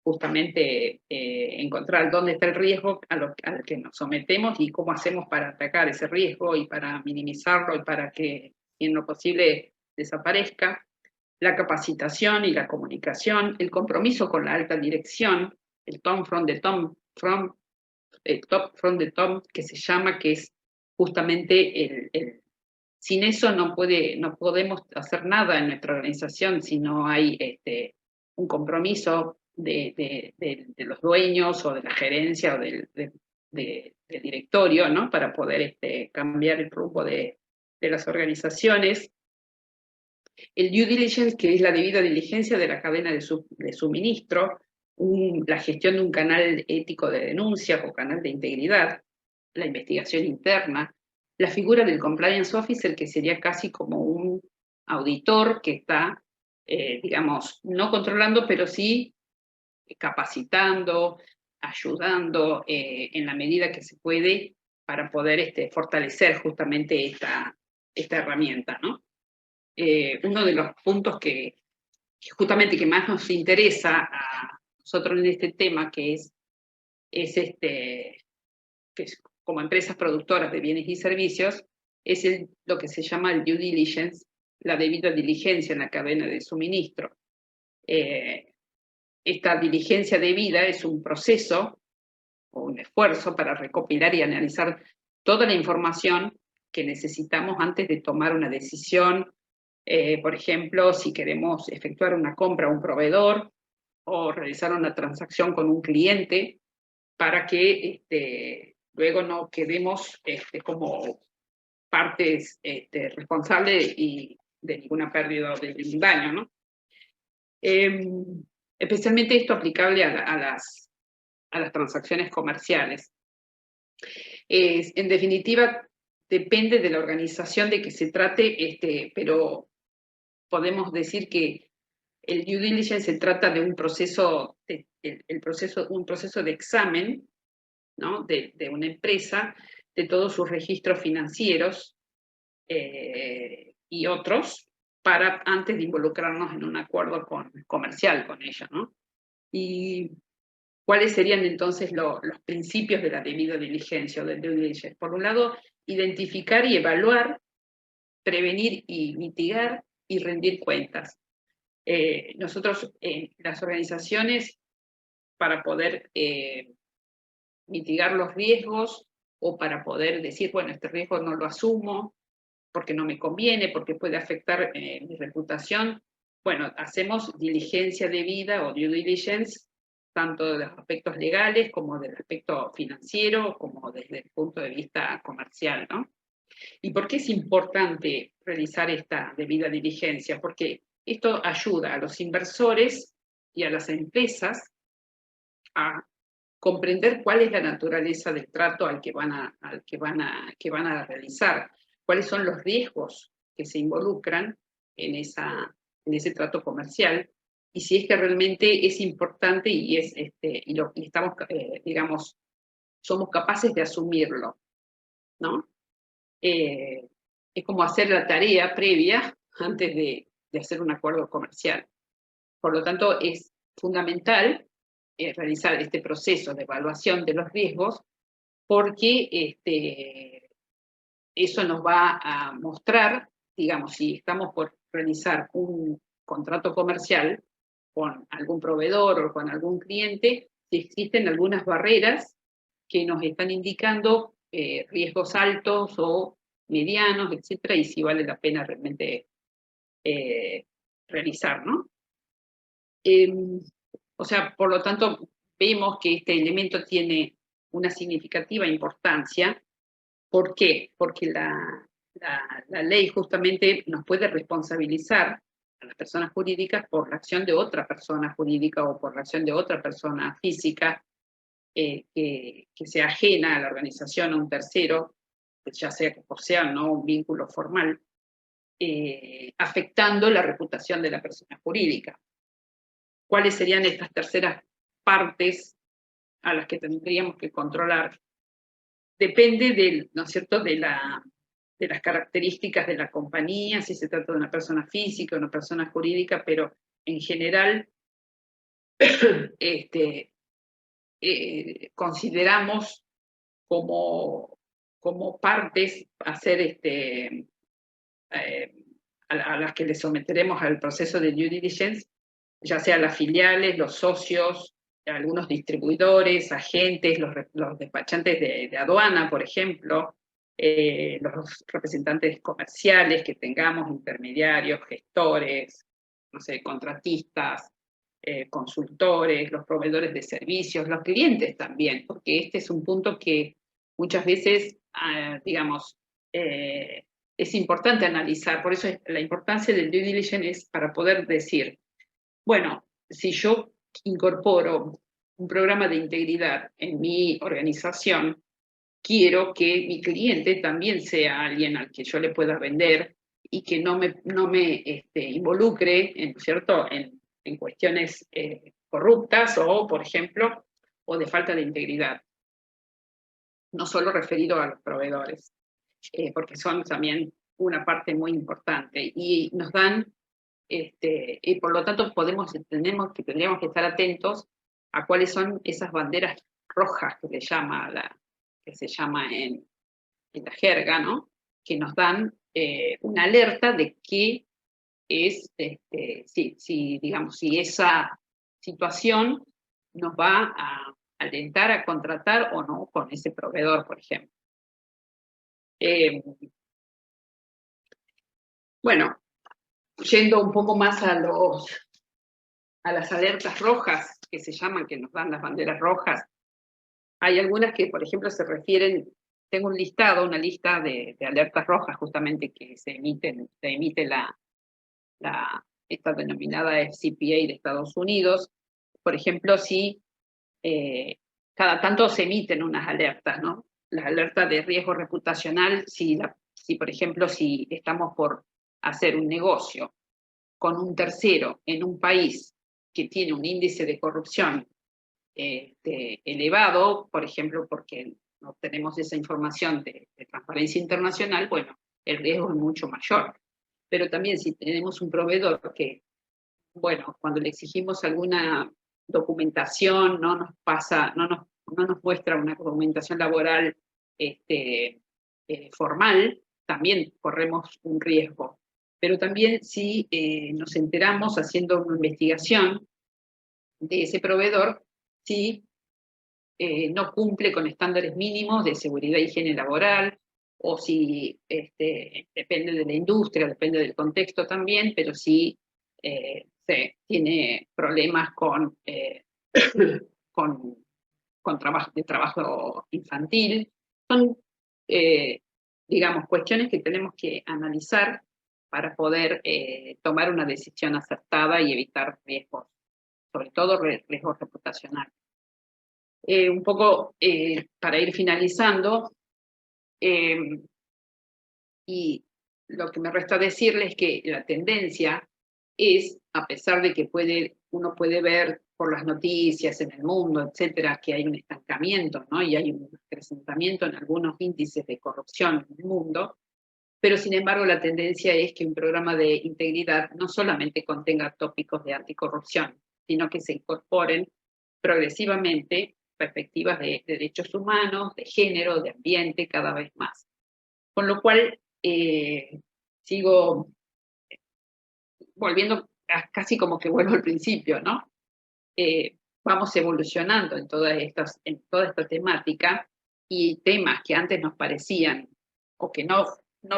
justamente encontrar dónde está el riesgo al que nos sometemos y cómo hacemos para atacar ese riesgo y para minimizarlo y para que en lo posible desaparezca. La capacitación y la comunicación, el compromiso con la alta dirección, el top from the top, que se llama, que es justamente sin eso no podemos hacer nada en nuestra organización si no hay un compromiso de los dueños o de la gerencia o del directorio, ¿no?, para poder cambiar el rumbo de las organizaciones. El due diligence, que es la debida diligencia de la cadena de suministro, la gestión de un canal ético de denuncia o canal de integridad, la investigación interna, la figura del compliance officer, que sería casi como un auditor que está, digamos, no controlando, pero sí capacitando, ayudando en la medida que se puede para poder fortalecer justamente esta herramienta, ¿no? Uno de los puntos que justamente que más nos interesa a nosotros en este tema, que es como empresas productoras de bienes y servicios, es lo que se llama el due diligence, la debida diligencia en la cadena de suministro. Esta diligencia debida es un proceso o un esfuerzo para recopilar y analizar toda la información que necesitamos antes de tomar una decisión. Por ejemplo, si queremos efectuar una compra a un proveedor o realizar una transacción con un cliente, para que luego no quedemos como partes responsables y de ninguna pérdida o de ningún daño, ¿no? Especialmente esto aplicable a las transacciones comerciales. En definitiva, depende de la organización de que se trate, pero podemos decir que el due diligence se trata de un proceso, un proceso de examen, ¿no? de una empresa, de todos sus registros financieros y otros, para antes de involucrarnos en un acuerdo comercial con ella, ¿no? Y ¿cuáles serían entonces los principios de la debida diligencia o del due diligence? Por un lado, identificar y evaluar, prevenir y mitigar y rendir cuentas. Nosotros, las organizaciones, para poder mitigar los riesgos o para poder decir, bueno, este riesgo no lo asumo porque no me conviene, porque puede afectar mi reputación, bueno, hacemos diligencia debida o due diligence, tanto de los aspectos legales como del aspecto financiero, como desde el punto de vista comercial, ¿no? ¿Y por qué es importante realizar esta debida diligencia? Porque esto ayuda a los inversores y a las empresas a comprender cuál es la naturaleza del trato al que van a realizar, cuáles son los riesgos que se involucran en ese trato comercial, y si es que realmente es importante y estamos, digamos, somos capaces de asumirlo, ¿no? Es como hacer la tarea previa antes de hacer un acuerdo comercial. Por lo tanto, es fundamental realizar este proceso de evaluación de los riesgos, porque eso nos va a mostrar, digamos, si estamos por realizar un contrato comercial con algún proveedor o con algún cliente, si existen algunas barreras que nos están indicando riesgos altos o medianos, etcétera, y si vale la pena realmente realizar, ¿no? O sea, por lo tanto, vemos que este elemento tiene una significativa importancia. ¿Por qué? Porque la ley justamente nos puede responsabilizar a las personas jurídicas por la acción de otra persona jurídica o por la acción de otra persona física que sea ajena a la organización, a un tercero, ya sea que posea no un vínculo formal, afectando la reputación de la persona jurídica. ¿Cuáles serían estas terceras partes a las que tendríamos que controlar? Depende ¿no es cierto?, de las características de la compañía, si se trata de una persona física o una persona jurídica, pero en general consideramos como partes hacer a las que le someteremos al proceso de due diligence, ya sea las filiales, los socios, algunos distribuidores, agentes, los despachantes de aduana, por ejemplo, los representantes comerciales que tengamos, intermediarios, gestores, no sé, contratistas, consultores, los proveedores de servicios, los clientes también, porque este es un punto que muchas veces, digamos, es importante analizar. Por eso la importancia del due diligence es para poder decir, bueno, si yo incorporo un programa de integridad en mi organización, quiero que mi cliente también sea alguien al que yo le pueda vender y que no me involucre, ¿cierto?, en cuestiones corruptas o, por ejemplo, o de falta de integridad. No solo referido a los proveedores, porque son también una parte muy importante y nos dan, y por lo tanto tendríamos que estar atentos a cuáles son esas banderas rojas que se llama en la jerga, ¿no?, que nos dan una alerta de que es, si esa situación nos va a alentar a contratar o no con ese proveedor, por ejemplo. Bueno, yendo un poco más a las alertas rojas, que se llaman, que nos dan las banderas rojas, hay algunas que, por ejemplo, se refieren, tengo una lista de alertas rojas justamente que se emite esta denominada FCPA de Estados Unidos. Por ejemplo, si cada tanto se emiten unas alertas, ¿no?, la alerta de riesgo reputacional, si por ejemplo, si estamos por hacer un negocio con un tercero en un país que tiene un índice de corrupción elevado, por ejemplo, porque no tenemos esa información de transparencia internacional, bueno, el riesgo es mucho mayor. Pero también si tenemos un proveedor que, bueno, cuando le exigimos alguna documentación, no nos muestra una documentación laboral formal, también corremos un riesgo. Pero también si nos enteramos haciendo una investigación de ese proveedor, si no cumple con estándares mínimos de seguridad e higiene laboral, o si depende de la industria, depende del contexto también, pero si tiene problemas con trabajo infantil. Son, digamos, cuestiones que tenemos que analizar para poder tomar una decisión acertada y evitar riesgos, sobre todo riesgos reputacionales. Un poco para ir finalizando, y lo que me resta decirles es que la tendencia es, a pesar de que uno puede ver por las noticias en el mundo, etcétera, que hay un estancamiento, ¿no? Y hay un acrecentamiento en algunos índices de corrupción en el mundo, pero sin embargo la tendencia es que un programa de integridad no solamente contenga tópicos de anticorrupción, sino que se incorporen progresivamente perspectivas de derechos humanos, de género, de ambiente, cada vez más. Con lo cual, sigo volviendo, casi como que vuelvo al principio, ¿no? Vamos evolucionando en toda esta temática, y temas que antes nos parecían o que no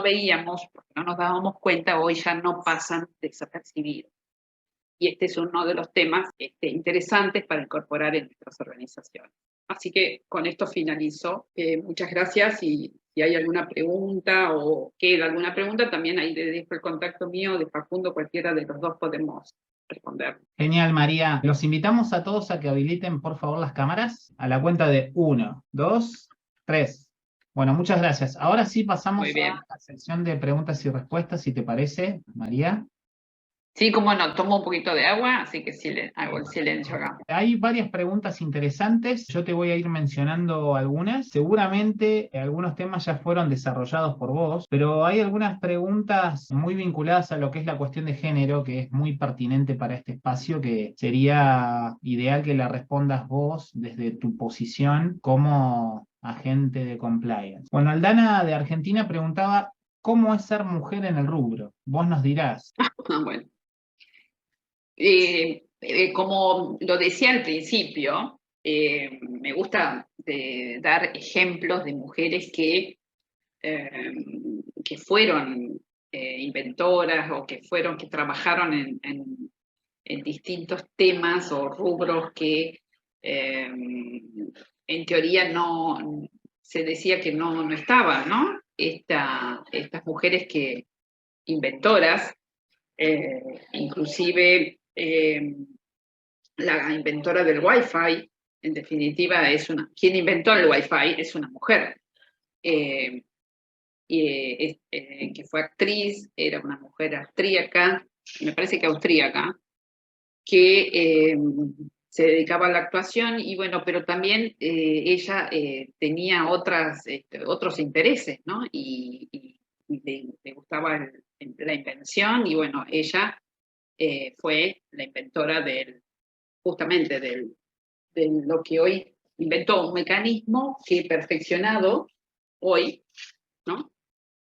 veíamos porque no nos dábamos cuenta, hoy ya no pasan desapercibidos. Y este es uno de los temas interesantes para incorporar en nuestras organizaciones. Así que con esto finalizo. Muchas gracias, y si hay alguna pregunta o queda alguna pregunta, también ahí les dejo el contacto mío, de Facundo, cualquiera de los dos podemos responder. Genial, María. Los invitamos a todos a que habiliten, por favor, las cámaras a la cuenta de 1, 2, 3. Bueno, muchas gracias. Ahora sí pasamos Muy bien. a la sección de preguntas y respuestas, si te parece, María. Sí, como no, tomo un poquito de agua, así que hago el silencio acá. Hay varias preguntas interesantes, yo te voy a ir mencionando algunas. Seguramente algunos temas ya fueron desarrollados por vos, pero hay algunas preguntas muy vinculadas a lo que es la cuestión de género, que es muy pertinente para este espacio, que sería ideal que la respondas vos desde tu posición como agente de compliance. Bueno, Aldana de Argentina preguntaba, ¿cómo es ser mujer en el rubro? Vos nos dirás. Bueno. Como lo decía al principio, me gusta dar ejemplos de mujeres que fueron inventoras, o que trabajaron en distintos temas o rubros que en teoría no se decía que no estaban, ¿no? Estas mujeres inventoras, inclusive la inventora del Wi-Fi, en definitiva, quien inventó el Wi-Fi es una mujer, que fue actriz, era una mujer austríaca, me parece que austríaca, que se dedicaba a la actuación, y bueno, pero también ella tenía otros intereses, ¿no? Y le gustaba la invención, y bueno, ella fue la inventora justamente de lo que hoy inventó, un mecanismo que perfeccionado hoy, ¿no?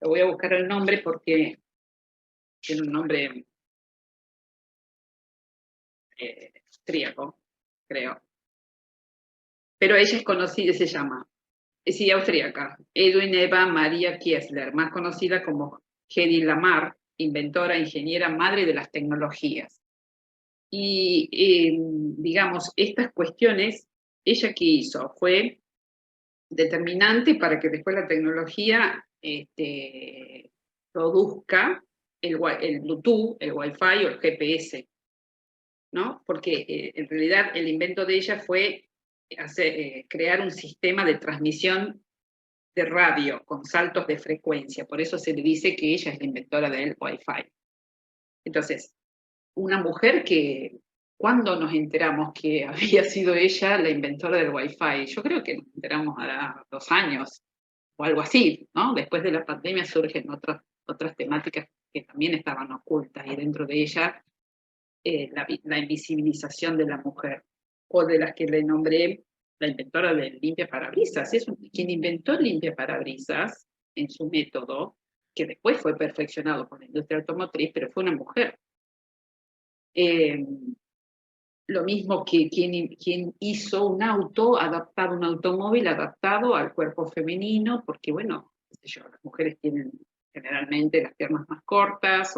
Le voy a buscar el nombre porque tiene un nombre austríaco, creo. Pero ella es conocida, sí, austríaca, Edwin Eva Maria Kiesler, más conocida como Hedy Lamarr, inventora, ingeniera, madre de las tecnologías. Y, digamos, estas cuestiones, ¿ella qué hizo? Fue determinante para que después la tecnología produzca el Bluetooth, el Wi-Fi o el GPS, ¿no? Porque en realidad el invento de ella fue crear un sistema de transmisión de radio, con saltos de frecuencia. Por eso se le dice que ella es la inventora del Wi-Fi. Entonces, una mujer que, ¿cuándo nos enteramos que había sido ella la inventora del Wi-Fi? Yo creo que nos enteramos ahora 2 años o algo así, ¿no? Después de la pandemia surgen otras temáticas que también estaban ocultas y dentro de ella la invisibilización de la mujer, o de las que le nombré la inventora del limpiaparabrisas. Quien inventó el limpiaparabrisas en su método, que después fue perfeccionado por la industria automotriz, pero fue una mujer. Lo mismo que quien hizo un automóvil adaptado al cuerpo femenino, porque bueno, las mujeres tienen generalmente las piernas más cortas,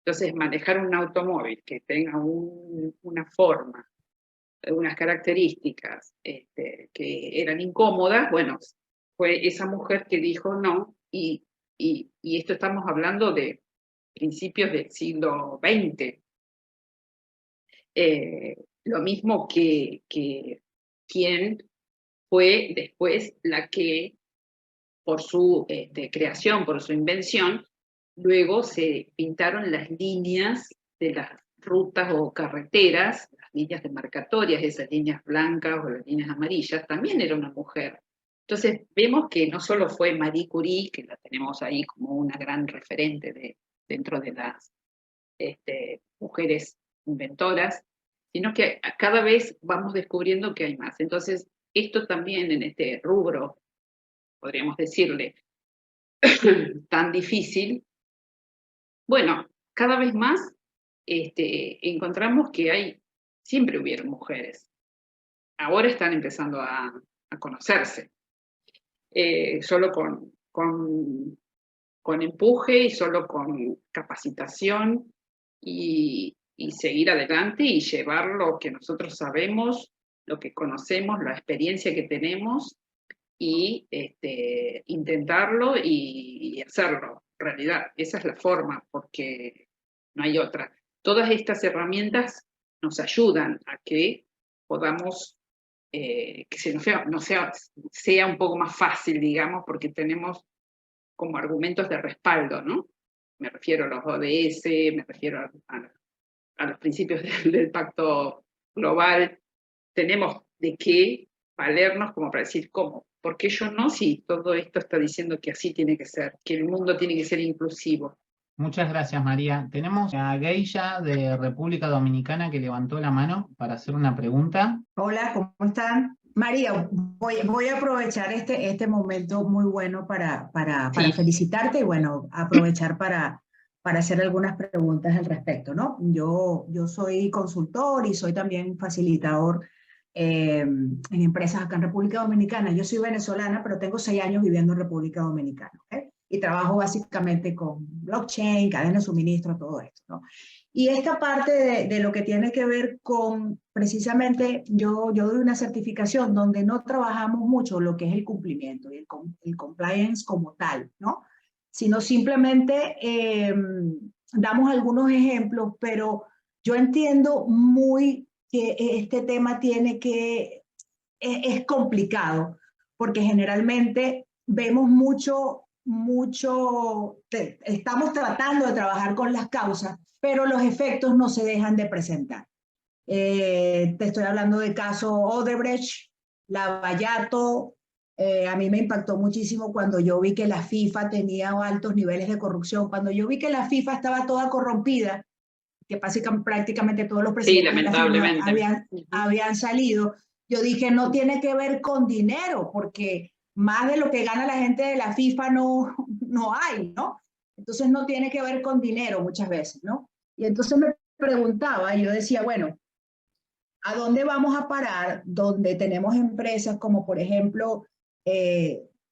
entonces manejar un automóvil que tenga una forma, unas características que eran incómodas, bueno, fue esa mujer que dijo no, y esto estamos hablando de principios del siglo XX. Lo mismo que quien fue después la que, por su creación, por su invención, luego se pintaron las líneas de las rutas o carreteras, las líneas demarcatorias, esas líneas blancas o las líneas amarillas, también era una mujer. Entonces vemos que no solo fue Marie Curie, que la tenemos ahí como una gran referente dentro de las mujeres inventoras, sino que cada vez vamos descubriendo que hay más. Entonces, esto también en este rubro, podríamos decirle, tan difícil, bueno, cada vez más encontramos que siempre hubieron mujeres. Ahora están empezando a conocerse, solo con empuje y solo con capacitación y seguir adelante y llevar lo que nosotros sabemos, lo que conocemos, la experiencia que tenemos y intentarlo y hacerlo realidad. Esa es la forma, porque no hay otra. Todas estas herramientas nos ayudan a que podamos, que sea un poco más fácil, digamos, porque tenemos como argumentos de respaldo, ¿no? Me refiero a los ODS, me refiero a los principios del Pacto Global. Tenemos de qué valernos como para decir cómo. ¿Por qué yo no? Si todo esto está diciendo que así tiene que ser, que el mundo tiene que ser inclusivo. Muchas gracias, María. Tenemos a Geisha de República Dominicana que levantó la mano para hacer una pregunta. Hola, ¿cómo están? María, voy a aprovechar este momento muy bueno para Sí. felicitarte y bueno, aprovechar para hacer algunas preguntas al respecto, ¿no? Yo soy consultor y soy también facilitador en empresas acá en República Dominicana. Yo soy venezolana, pero tengo 6 años viviendo en República Dominicana, ¿ok? Y trabajo básicamente con blockchain, cadena de suministro, todo esto, ¿no? Y esta parte de lo que tiene que ver con, precisamente, yo doy una certificación donde no trabajamos mucho lo que es el cumplimiento y el compliance como tal, ¿no? Sino simplemente damos algunos ejemplos, pero yo entiendo muy que este tema es complicado, porque generalmente vemos estamos tratando de trabajar con las causas, pero los efectos no se dejan de presentar. Te estoy hablando de caso Odebrecht, Lavallato. A mí me impactó muchísimo cuando yo vi que la FIFA tenía altos niveles de corrupción, cuando yo vi que la FIFA estaba toda corrompida, que prácticamente todos los presidentes Sí, lamentablemente. habían salido, yo dije, no tiene que ver con dinero, porque más de lo que gana la gente de la FIFA no hay, ¿no? Entonces no tiene que ver con dinero muchas veces, ¿no? Y entonces me preguntaba, y yo decía, bueno, ¿a dónde vamos a parar donde tenemos empresas como, por ejemplo,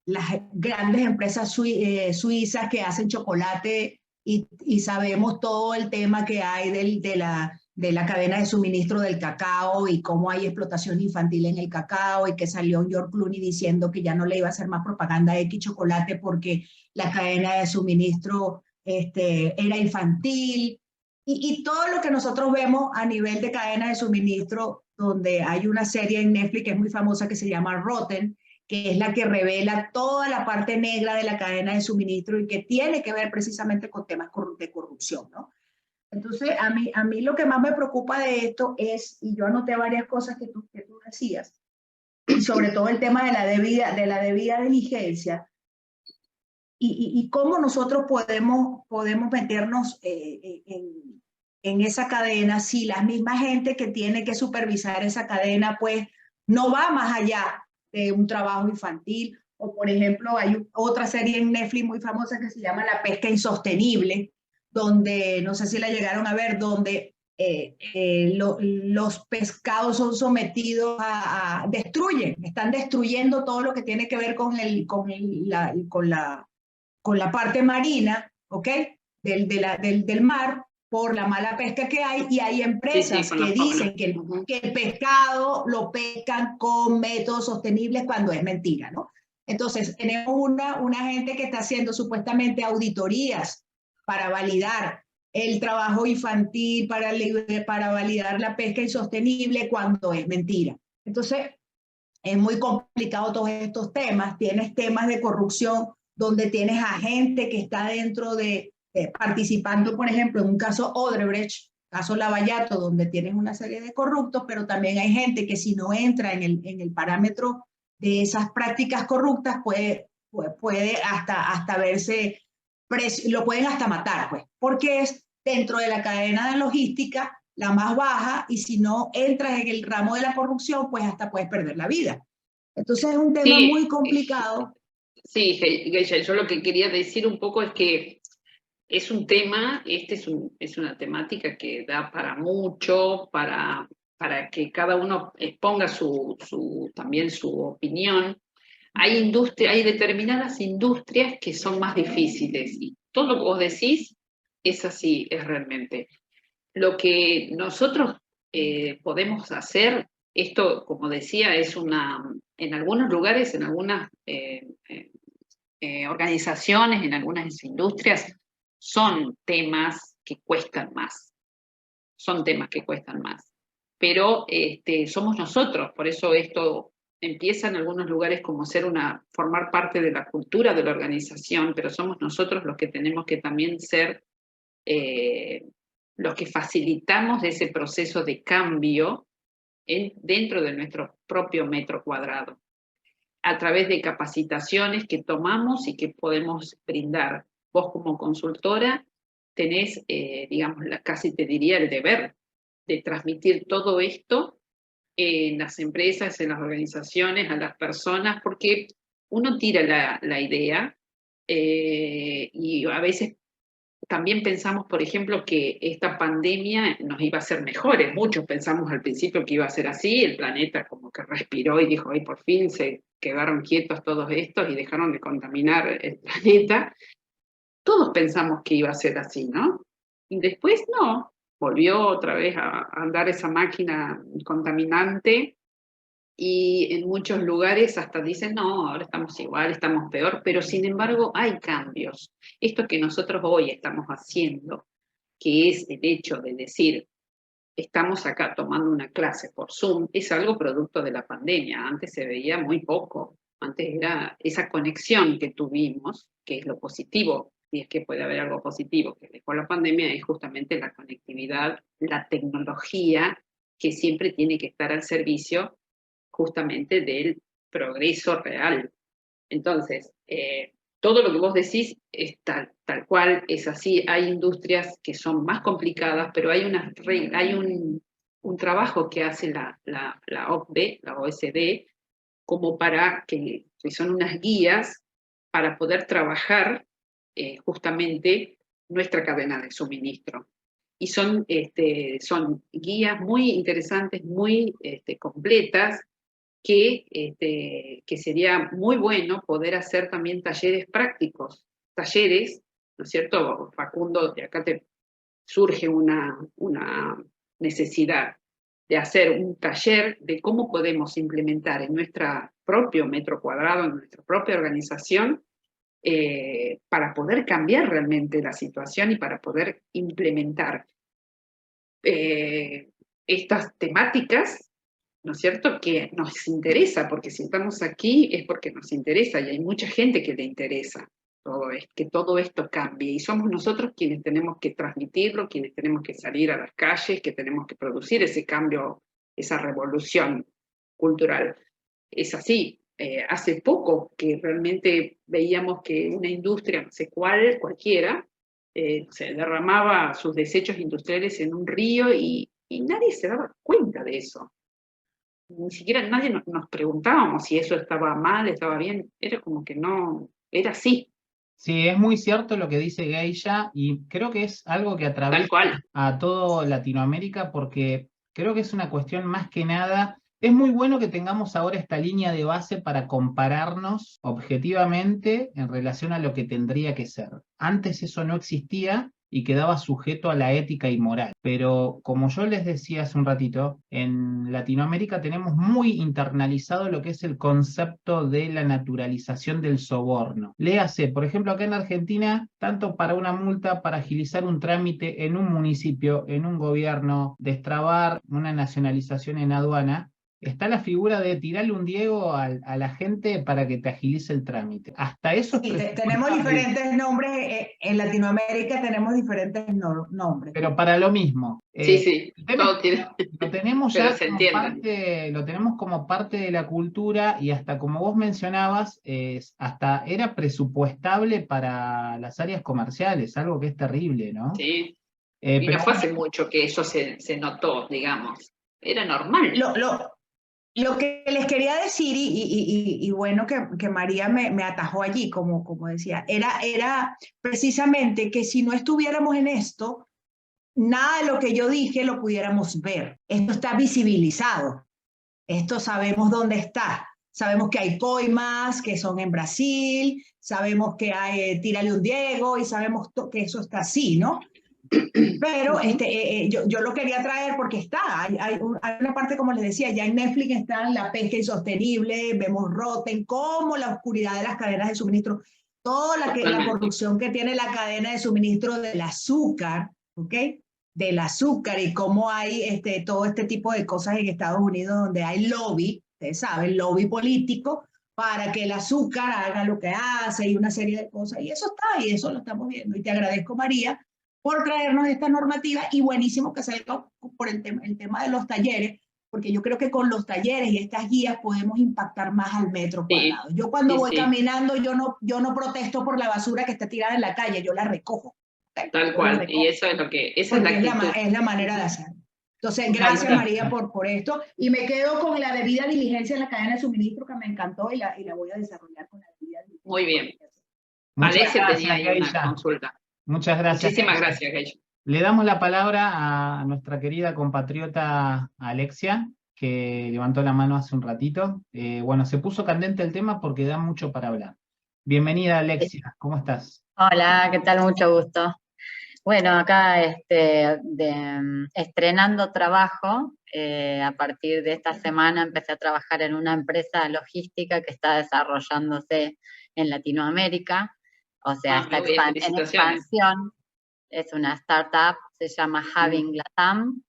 las grandes empresas suizas que hacen chocolate y sabemos todo el tema que hay de la cadena de suministro del cacao y cómo hay explotación infantil en el cacao y que salió George Clooney diciendo que ya no le iba a hacer más propaganda a X chocolate porque la cadena de suministro era infantil y todo lo que nosotros vemos a nivel de cadena de suministro, donde hay una serie en Netflix que es muy famosa que se llama Rotten, que es la que revela toda la parte negra de la cadena de suministro y que tiene que ver precisamente con temas de corrupción, ¿no? Entonces, a mí lo que más me preocupa de esto es, y yo anoté varias cosas que tú decías, y sobre todo el tema de la debida diligencia, y cómo nosotros podemos meternos en esa cadena si la misma gente que tiene que supervisar esa cadena, pues no va más allá de un trabajo infantil. O por ejemplo, hay otra serie en Netflix muy famosa que se llama La pesca insostenible, donde, no sé si la llegaron a ver, donde los pescados son sometidos están destruyendo todo lo que tiene que ver con la parte marina, ¿ok? Del mar, por la mala pesca que hay, y hay empresas que dicen que el pescado lo pescan con métodos sostenibles cuando es mentira, ¿no? Entonces, tenemos una gente que está haciendo supuestamente auditorías para validar el trabajo infantil, para validar la pesca insostenible cuando es mentira. Entonces, es muy complicado todos estos temas. Tienes temas de corrupción donde tienes a gente que está dentro participando, por ejemplo, en un caso Odebrecht, caso Lavallato, donde tienes una serie de corruptos, pero también hay gente que si no entra en el parámetro de esas prácticas corruptas, puede hasta verse, lo pueden hasta matar, pues, porque es dentro de la cadena de logística la más baja, y si no entras en el ramo de la corrupción, pues hasta puedes perder la vida. Entonces es un tema muy complicado. Sí, Geisha, yo lo que quería decir un poco es que es un tema, es una temática que da para mucho, para que cada uno exponga también su opinión. Hay determinadas industrias que son más difíciles, y todo lo que vos decís es así, es realmente. Lo que nosotros podemos hacer, esto, como decía, en algunos lugares, en algunas organizaciones, en algunas industrias, son temas que cuestan más. Son temas que cuestan más. Pero somos nosotros, por eso esto empieza en algunos lugares como formar parte de la cultura de la organización, pero somos nosotros los que tenemos que también ser los que facilitamos ese proceso de cambio dentro de nuestro propio metro cuadrado, a través de capacitaciones que tomamos y que podemos brindar. Vos como consultora tenés, digamos, casi te diría el deber de transmitir todo esto en las empresas, en las organizaciones, a las personas, porque uno tira la idea y a veces también pensamos, por ejemplo, que esta pandemia nos iba a hacer mejores. Muchos pensamos al principio que iba a ser así, el planeta como que respiró y dijo, ay, por fin se quedaron quietos todos estos y dejaron de contaminar el planeta. Todos pensamos que iba a ser así, ¿no? Y después no, volvió otra vez a andar esa máquina contaminante, y en muchos lugares hasta dicen, no, ahora estamos igual, estamos peor, pero sin embargo hay cambios. Esto que nosotros hoy estamos haciendo, que es el hecho de decir, estamos acá tomando una clase por Zoom, es algo producto de la pandemia. Antes se veía muy poco, antes era esa conexión que tuvimos, que es lo positivo, y es que puede haber algo positivo que dejó la pandemia, es justamente la conectividad, la tecnología, que siempre tiene que estar al servicio justamente del progreso real. Entonces, todo lo que vos decís es tal cual, es así. Hay industrias que son más complicadas, pero hay un trabajo que hace la OCDE, la OSD, como para que son unas guías para poder trabajar justamente nuestra cadena de suministro. Y son guías muy interesantes, muy completas, que sería muy bueno poder hacer también talleres prácticos, talleres, ¿no es cierto, Facundo? De acá te surge una necesidad de hacer un taller de cómo podemos implementar en nuestro propio metro cuadrado, en nuestra propia organización, para poder cambiar realmente la situación y para poder implementar estas temáticas ¿no es cierto?, que nos interesa, porque si estamos aquí es porque nos interesa, y hay mucha gente que le interesa que todo esto cambie, y somos nosotros quienes tenemos que transmitirlo, quienes tenemos que salir a las calles, que tenemos que producir ese cambio, esa revolución cultural. Es así. Hace poco que realmente veíamos que una industria, no sé cuál, cualquiera, se derramaba sus desechos industriales en un río y nadie se daba cuenta de eso. Ni siquiera nadie nos preguntábamos si eso estaba mal, estaba bien, era como que no, era así. Sí, es muy cierto lo que dice Geisha, y creo que es algo que Tal atraviesa cual. a todo Latinoamérica, porque creo que es una cuestión más que nada. Es muy bueno que tengamos ahora esta línea de base para compararnos objetivamente en relación a lo que tendría que ser. Antes eso no existía y quedaba sujeto a la ética y moral. Pero como yo les decía hace un ratito, en Latinoamérica tenemos muy internalizado lo que es el concepto de la naturalización del soborno. Léase, por ejemplo, acá en Argentina, tanto para una multa, para agilizar un trámite en un municipio, en un gobierno, destrabar una nacionalización en aduana, está la figura de tirarle un Diego a la gente para que te agilice el trámite. Hasta eso Sí, es tenemos presupuestable, diferentes nombres, en Latinoamérica tenemos diferentes nombres. pero para lo mismo. Sí, sí, El tema es todo tiene, que lo tenemos pero ya se como entienden. parte, lo tenemos como parte de la cultura, y hasta como vos mencionabas, hasta era presupuestable para las áreas comerciales, algo que es terrible, ¿no? Sí, y Pero no fue bueno, hace mucho que eso se notó, digamos. Era normal. Lo que les quería decir, y bueno que María me atajó allí, como decía, era precisamente que si no estuviéramos en esto, nada de lo que yo dije lo pudiéramos ver. Esto está visibilizado. Esto sabemos dónde está. Sabemos que hay coimas que son en Brasil, sabemos que hay Tírale un Diego, y sabemos que eso está así, ¿no? Pero yo lo quería traer porque está, hay una parte, como les decía, ya en Netflix está la pesca insostenible, vemos Rotten, como la oscuridad de las cadenas de suministro, toda la corrupción que tiene la cadena de suministro del azúcar, ¿ok? Del azúcar, y cómo hay todo este tipo de cosas en Estados Unidos donde hay lobby, ustedes saben, lobby político, para que el azúcar haga lo que hace y una serie de cosas. Y eso está, y eso lo estamos viendo. Y te agradezco, María, por traernos esta normativa, y buenísimo que salga por el tema de los talleres, porque yo creo que con los talleres y estas guías podemos impactar más al metro cuadrado. Yo cuando voy caminando, yo no protesto por la basura que está tirada en la calle, yo la recojo. ¿Okay? Tal cual, y eso es lo que, esa es la actitud. Es la manera de hacerlo. Entonces, gracias María por esto, y me quedo con la debida diligencia en la cadena de suministro, que me encantó, y la voy a desarrollar con la debida diligencia. Muy bien. muchas Alessia gracias, tenía ahí Geisha. una consulta. Muchas gracias. Muchísimas gracias, Geisha. Le damos la palabra a nuestra querida compatriota Alexia, que levantó la mano hace un ratito. Bueno, se puso candente el tema porque da mucho para hablar. Bienvenida, Alexia, ¿cómo estás? Hola, ¿qué tal? Mucho gusto. Bueno, acá estrenando trabajo, a partir de esta semana empecé a trabajar en una empresa logística que está desarrollándose en Latinoamérica, o sea, está en expansión, es una startup, se llama Having Latam,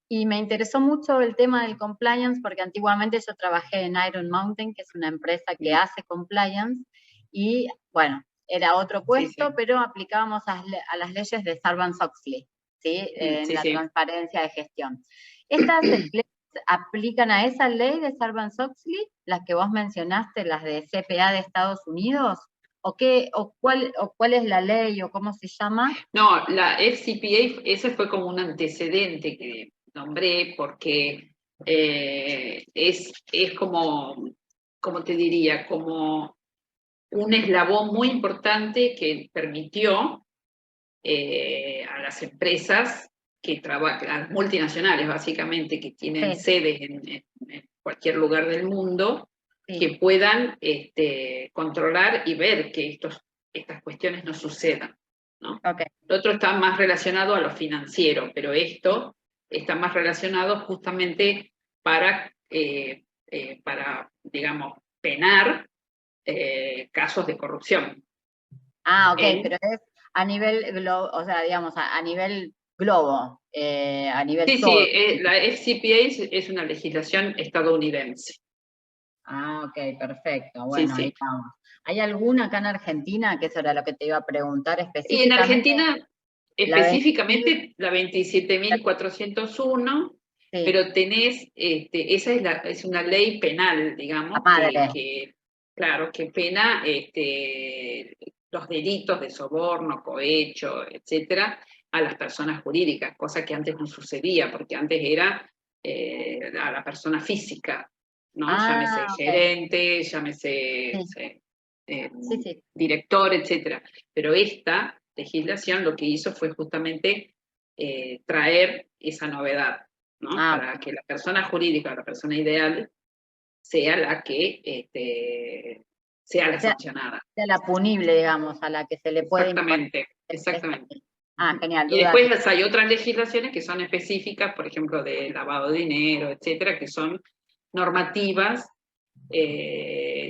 y me interesó mucho el tema del compliance porque antiguamente yo trabajé en Iron Mountain, que es una empresa que hace compliance, y bueno, era otro puesto, pero aplicábamos a las leyes de Sarbanes-Oxley, ¿sí? En la transparencia de gestión. ¿Estas leyes aplican a esa ley de Sarbanes-Oxley, las que vos mencionaste, las de CPA de Estados Unidos? ¿O cuál es la ley o cómo se llama? No, la FCPA, ese fue como un antecedente que nombré porque es como te diría, como un eslabón muy importante que permitió a las empresas que trabajan, a las multinacionales básicamente, que tienen sedes en cualquier lugar del mundo, que puedan controlar y ver que estas cuestiones no sucedan, ¿no? Lo otro está más relacionado a lo financiero, pero esto está más relacionado justamente para digamos, penar casos de corrupción. Pero es a nivel, o sea, digamos, a nivel globo, a nivel Sí, todo. sí, la FCPA es una legislación estadounidense. Ah, ok, perfecto. Bueno, Sí, ahí sí. vamos. ¿Hay alguna acá en Argentina, que eso era lo que te iba a preguntar Y en específicamente? Argentina, La 20.000, específicamente, la 27.401, sí, pero tenés, esa es una ley penal, la digamos, madre. claro, que pena los delitos de soborno, cohecho, etcétera, a las personas jurídicas, cosa que antes no sucedía, porque antes era a la persona física, ¿no? Llámese Ah, ok. gerente, llámese, no Sí, sé, sí, sí. director, etcétera. Pero esta legislación lo que hizo fue justamente traer esa novedad, ¿no? Ah, Para que la persona jurídica, la persona ideal, sea la que sea la sea, sancionada. sea la punible, digamos, a la que se le puede imponer. Exactamente, exactamente. Ah, genial, Y duda. después hay otras legislaciones que son específicas, por ejemplo, de lavado de dinero, etcétera, que son normativas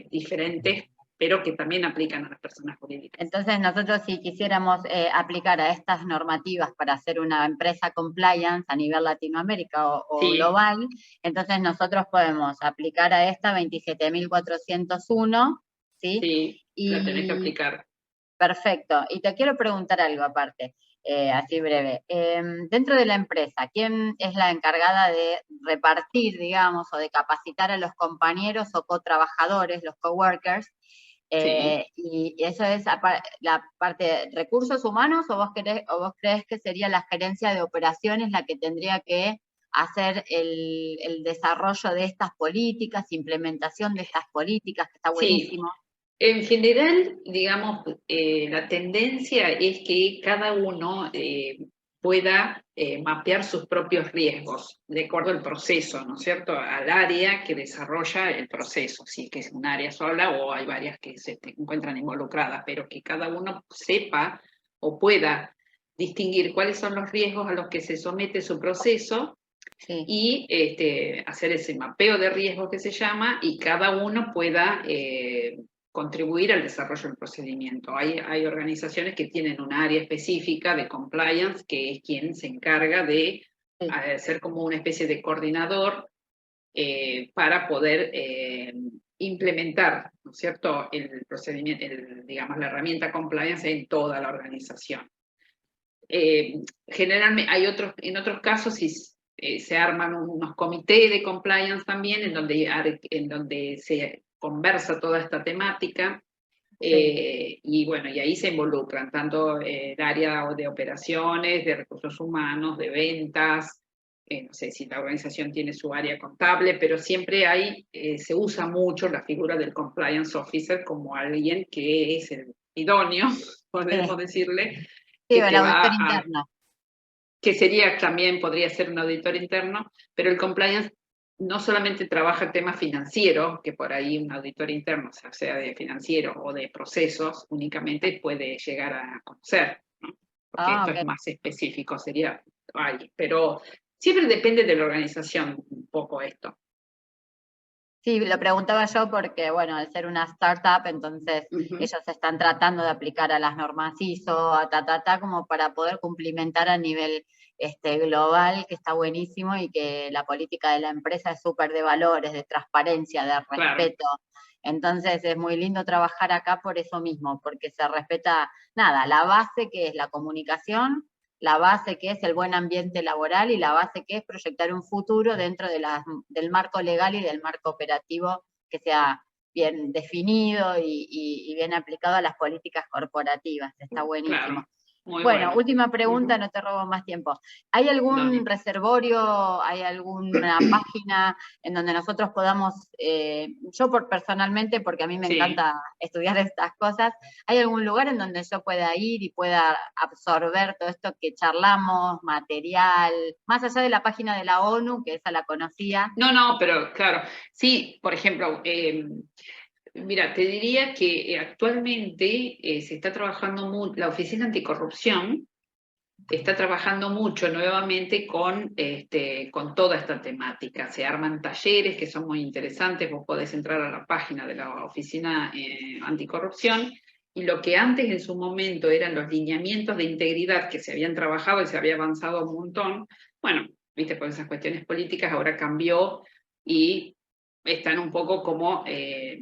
diferentes, pero que también aplican a las personas jurídicas. Entonces nosotros si quisiéramos aplicar a estas normativas para hacer una empresa compliance a nivel Latinoamérica o Sí, global, entonces nosotros podemos aplicar a esta 27.401, ¿sí? sí, la tenés que Y aplicar. perfecto. Y te quiero preguntar algo aparte, así breve. Dentro de la empresa, ¿quién es la encargada de repartir, digamos, o de capacitar a los compañeros o cotrabajadores, los coworkers? Sí. Y eso es la parte de recursos humanos, o vos crees que sería la gerencia de operaciones la que tendría que hacer el desarrollo de estas políticas, implementación de estas políticas, que está Sí, buenísimo? en general, digamos, la tendencia es que cada uno pueda mapear sus propios riesgos de acuerdo al proceso, ¿no es cierto? Al área que desarrolla el proceso, si es que es un área sola o hay varias que se encuentran involucradas, pero que cada uno sepa o pueda distinguir cuáles son los riesgos a los que se somete su proceso Sí. y hacer ese mapeo de riesgo que se llama y cada uno pueda contribuir al desarrollo del procedimiento. Hay organizaciones que tienen un área específica de compliance que es quien se encarga de ser como una especie de coordinador para poder implementar, ¿no es cierto?, el procedimiento, digamos, la herramienta compliance en toda la organización. Generalmente en otros casos se arman unos comités de compliance también en donde se conversa toda esta temática y bueno, y ahí se involucran tanto el área de operaciones, de recursos humanos, de ventas, no sé si la organización tiene su área contable, pero siempre se usa mucho la figura del compliance officer como alguien que es el idóneo, podemos decirle, Sí, que el te auditor va a interno. que también podría ser un auditor interno, pero el compliance no solamente trabaja el tema financiero, que por ahí un auditor interno, sea de financiero o de procesos, únicamente puede llegar a conocer, ¿no? Porque esto Ok. es más específico, pero siempre depende de la organización un poco esto. Sí, lo preguntaba yo porque, bueno, al ser una startup, entonces ellos están tratando de aplicar a las normas ISO, como para poder cumplimentar a nivel global, que está buenísimo, y que la política de la empresa es súper de valores, de transparencia, de respeto. Claro. Entonces es muy lindo trabajar acá por eso mismo, porque se respeta, nada, la base que es la comunicación, la base que es el buen ambiente laboral y la base que es proyectar un futuro dentro del marco legal y del marco operativo que sea bien definido y bien aplicado a las políticas corporativas. Está buenísimo. Claro. Muy Bueno, bueno. última pregunta, no te robo más tiempo. ¿Hay algún reservorio, hay alguna página en donde nosotros podamos, personalmente, porque a mí me encanta estudiar estas cosas, ¿hay algún lugar en donde yo pueda ir y pueda absorber todo esto que charlamos, material, más allá de la página de la ONU, que esa la conocía? No, pero claro, sí, por ejemplo, mira, te diría que actualmente se está trabajando mucho, la Oficina Anticorrupción está trabajando mucho nuevamente con toda esta temática. Se arman talleres que son muy interesantes, vos podés entrar a la página de la Oficina Anticorrupción y lo que antes en su momento eran los lineamientos de integridad que se habían trabajado y se había avanzado un montón, bueno, viste, por esas cuestiones políticas ahora cambió y están un poco como,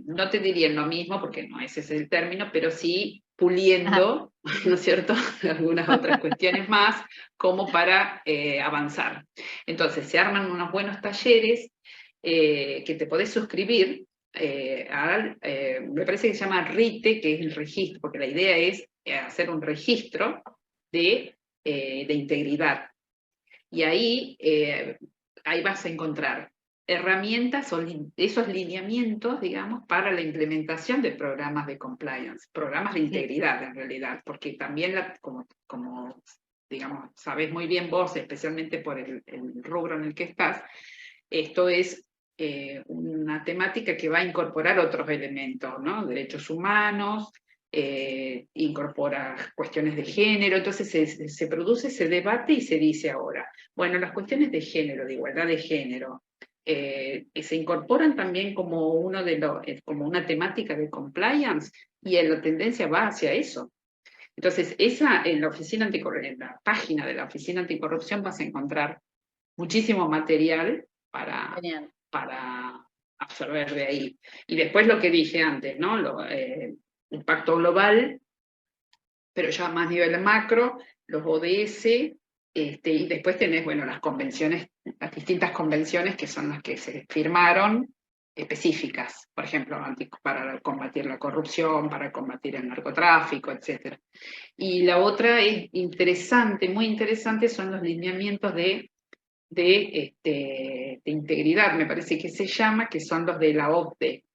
no te dirían lo mismo, porque no ese es el término, pero sí puliendo, ¿no es cierto?, algunas otras cuestiones más, como para avanzar. Entonces, se arman unos buenos talleres que te podés suscribir, me parece que se llama RITE, que es el registro, porque la idea es hacer un registro de integridad. Y ahí vas a encontrar herramientas o esos lineamientos, digamos, para la implementación de programas de compliance, programas de integridad en realidad, porque también, como digamos, sabés muy bien vos, especialmente por el rubro en el que estás, esto es una temática que va a incorporar otros elementos, ¿no? Derechos humanos, incorpora cuestiones de género, entonces se produce ese debate y se dice ahora, bueno, las cuestiones de género, de igualdad de género, se incorporan también como, como una temática de compliance, y la tendencia va hacia eso. Entonces, en la página de la Oficina Anticorrupción vas a encontrar muchísimo material para absorber de ahí. Y después lo que dije antes, ¿no? El pacto global, pero ya más a nivel macro, los ODS, y después tenés, bueno, las convenciones, las distintas convenciones que son las que se firmaron, específicas, por ejemplo, para combatir la corrupción, para combatir el narcotráfico, etc. Y la otra es interesante, muy interesante, son los lineamientos de integridad, me parece que se llama, que son los de la OCDE,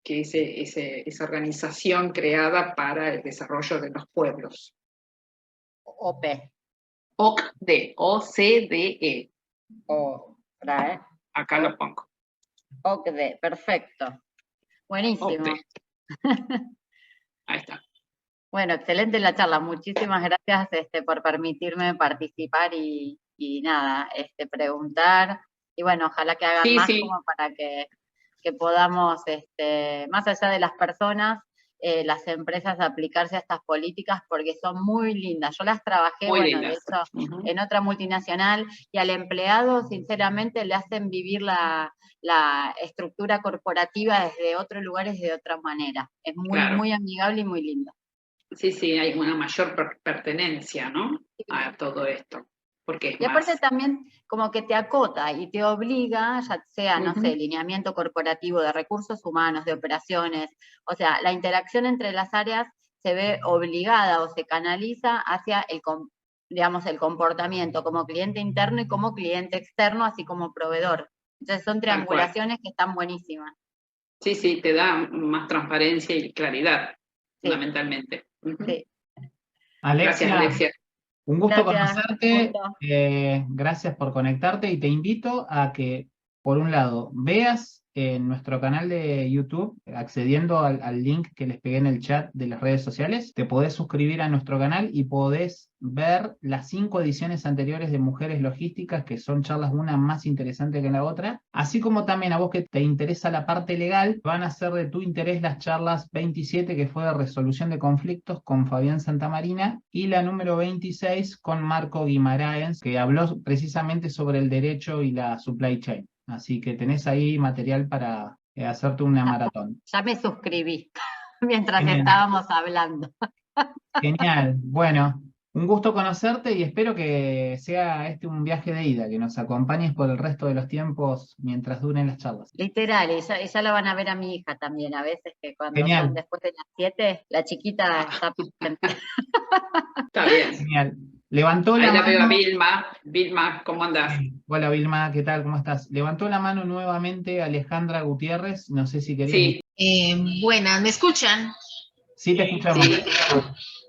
que es esa organización creada para el desarrollo de los pueblos. OCDE. OCDE, O-C-D-E. Acá lo pongo. OCDE, perfecto. Buenísimo. OCDE. Ahí está. Bueno, excelente la charla. Muchísimas gracias por permitirme participar y nada, preguntar. Y bueno, ojalá que hagan más como para que podamos, más allá de las personas, las empresas aplicarse a estas políticas porque son muy lindas. Yo las trabajé, de hecho, en otra multinacional, y al empleado, sinceramente, le hacen vivir la estructura corporativa desde otros lugares de otra manera. Es muy, muy amigable y muy lindo. Sí, hay una mayor pertenencia, ¿no? A todo esto. Y aparte también como que te acota y te obliga, ya sea, no sé, lineamiento corporativo de recursos humanos, de operaciones, o sea, la interacción entre las áreas se ve obligada o se canaliza hacia el comportamiento como cliente interno y como cliente externo, así como proveedor. Entonces son triangulaciones que están buenísimas. Sí, te da más transparencia y claridad, fundamentalmente. Sí. Gracias, Alexia. Un gusto conocerte, gracias por conectarte, y te invito a que, por un lado, veas en nuestro canal de YouTube, accediendo al link que les pegué en el chat de las redes sociales, te podés suscribir a nuestro canal y podés ver las 5 ediciones anteriores de Mujeres Logísticas, que son charlas una más interesante que la otra, así como también a vos que te interesa la parte legal, van a ser de tu interés las charlas 27, que fue de resolución de conflictos con Fabián Santamarina, y la número 26 con Marco Guimaraes, que habló precisamente sobre el derecho y la supply chain. Así que tenés ahí material para hacerte una maratón. Ya me suscribí mientras estábamos hablando. Genial. Bueno, un gusto conocerte y espero que sea un viaje de ida, que nos acompañes por el resto de los tiempos mientras duren las charlas. Literal, y ya la van a ver a mi hija también, a veces que cuando son después de las 7, la chiquita está presente. Está bien. Genial. Levantó la mano. Veo a Vilma. Vilma, ¿cómo andás? Hola Vilma, ¿qué tal? ¿Cómo estás? Levantó la mano nuevamente Alejandra Gutiérrez, no sé si querías... Buenas, ¿me escuchan? Sí, te escuchamos. Sí.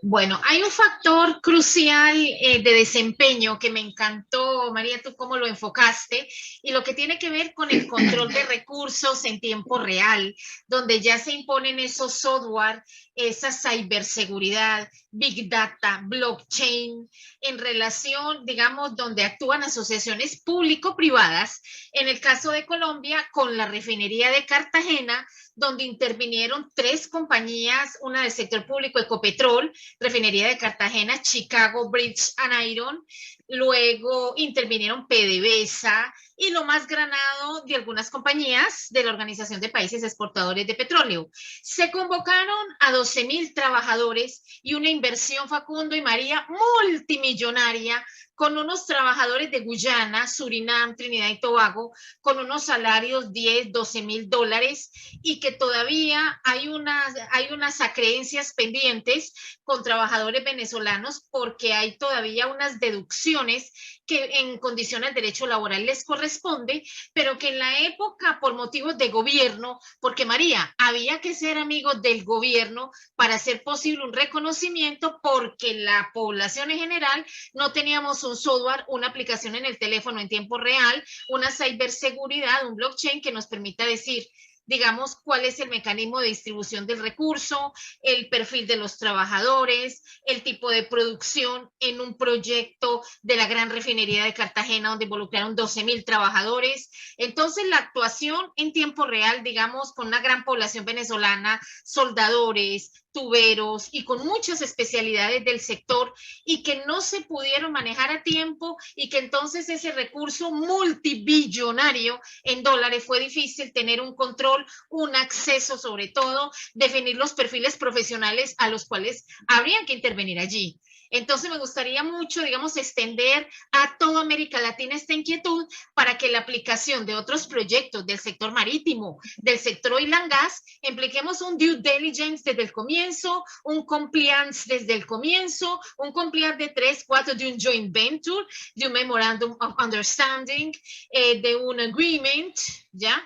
Bueno, hay un factor crucial de desempeño que me encantó, María, tú cómo lo enfocaste, y lo que tiene que ver con el control de recursos en tiempo real, donde ya se imponen esos software, esa ciberseguridad, big data, blockchain, en relación, digamos, donde actúan asociaciones público-privadas, en el caso de Colombia, con la refinería de Cartagena, donde intervinieron 3 compañías, una del sector público, Ecopetrol, Refinería de Cartagena, Chicago Bridge and Iron, luego intervinieron PDVSA y lo más granado de algunas compañías de la Organización de Países Exportadores de Petróleo. Se convocaron a 12,000 trabajadores y una inversión, Facundo y María, multimillonaria, con unos trabajadores de Guyana, Surinam, Trinidad y Tobago, con unos salarios 10, 12 mil dólares, y que todavía hay unas acreencias pendientes con trabajadores venezolanos porque hay todavía unas deducciones que en condiciones de derecho laboral les corresponde, pero que en la época, por motivos de gobierno, porque María, había que ser amigos del gobierno para hacer posible un reconocimiento, porque la población en general no teníamos un software, una aplicación en el teléfono en tiempo real, una ciberseguridad, un blockchain que nos permita decir, digamos, cuál es el mecanismo de distribución del recurso, el perfil de los trabajadores, el tipo de producción en un proyecto de la gran refinería de Cartagena donde involucraron 12,000 trabajadores. Entonces, la actuación en tiempo real, digamos, con una gran población venezolana, soldadores, tuberos y con muchas especialidades del sector, y que no se pudieron manejar a tiempo, y que entonces ese recurso multibillonario en dólares fue difícil tener un control, un acceso, sobre todo, definir los perfiles profesionales a los cuales habrían que intervenir allí. Entonces me gustaría mucho, digamos, extender a toda América Latina esta inquietud para que la aplicación de otros proyectos del sector marítimo, del sector oil and gas, impliquemos un due diligence desde el comienzo, un compliance desde el comienzo, un compliance de 3, 4 de un joint venture, de un memorandum of understanding, de un agreement, ¿ya?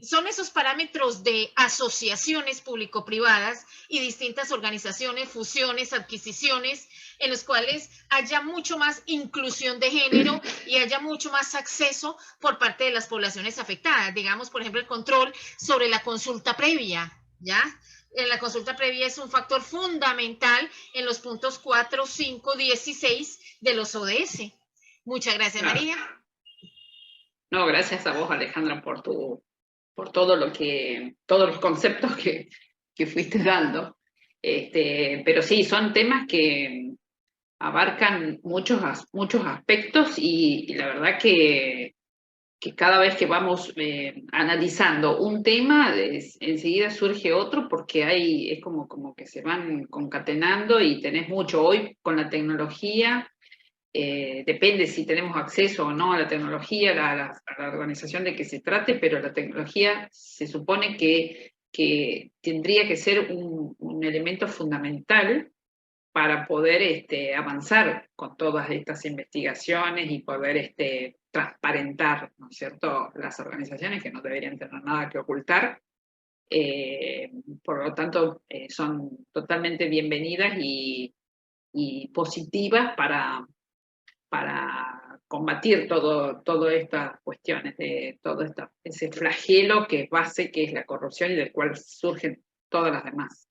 Son esos parámetros de asociaciones público-privadas y distintas organizaciones, fusiones, adquisiciones, en los cuales haya mucho más inclusión de género y haya mucho más acceso por parte de las poblaciones afectadas. Digamos, por ejemplo, el control sobre la consulta previa, ¿ya? La consulta previa es un factor fundamental en los puntos 4, 5, 16 de los ODS. Muchas gracias, Claro. María. No, gracias a vos, Alejandra, por todos los conceptos que fuiste dando. Pero sí, son temas que abarcan muchos aspectos y la verdad que cada vez que vamos analizando un tema, enseguida surge otro porque es como que se van concatenando y tenés mucho. Hoy con la tecnología, depende si tenemos acceso o no a la tecnología, a la organización de que se trate, pero la tecnología se supone que tendría que ser un elemento fundamental para poder avanzar con todas estas investigaciones y poder transparentar, ¿no es cierto?, las organizaciones que no deberían tener nada que ocultar. Por lo tanto, son totalmente bienvenidas y positivas para combatir todas estas cuestiones, de todo ese flagelo que es base, que es la corrupción y del cual surgen todas las demás.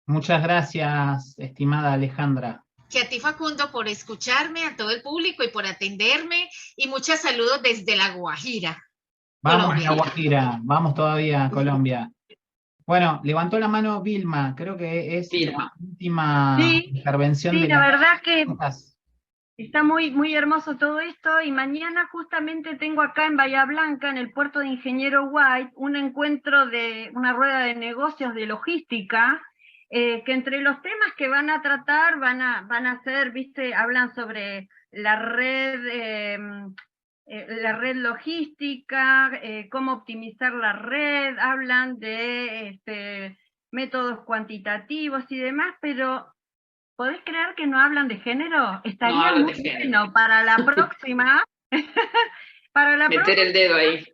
Muchas gracias, estimada Alejandra. Que a ti, Facundo, por escucharme, a todo el público y por atenderme, y muchos saludos desde La Guajira. Vamos Colombia. a La Guajira, vamos todavía a Colombia. Bueno, levantó la mano Vilma, creo que es Vilma. la última intervención sí, de la verdad que cosas. está muy, muy hermoso todo esto, y mañana justamente tengo acá en Bahía Blanca, en el puerto de Ingeniero White, un encuentro de una rueda de negocios de logística, que entre los temas que van a tratar van a ser, viste, hablan sobre la red logística, cómo optimizar la red, hablan de métodos cuantitativos y demás, pero ¿podés creer que no hablan de género? Estaría muy bueno para la próxima. Para la Meter el dedo ahí.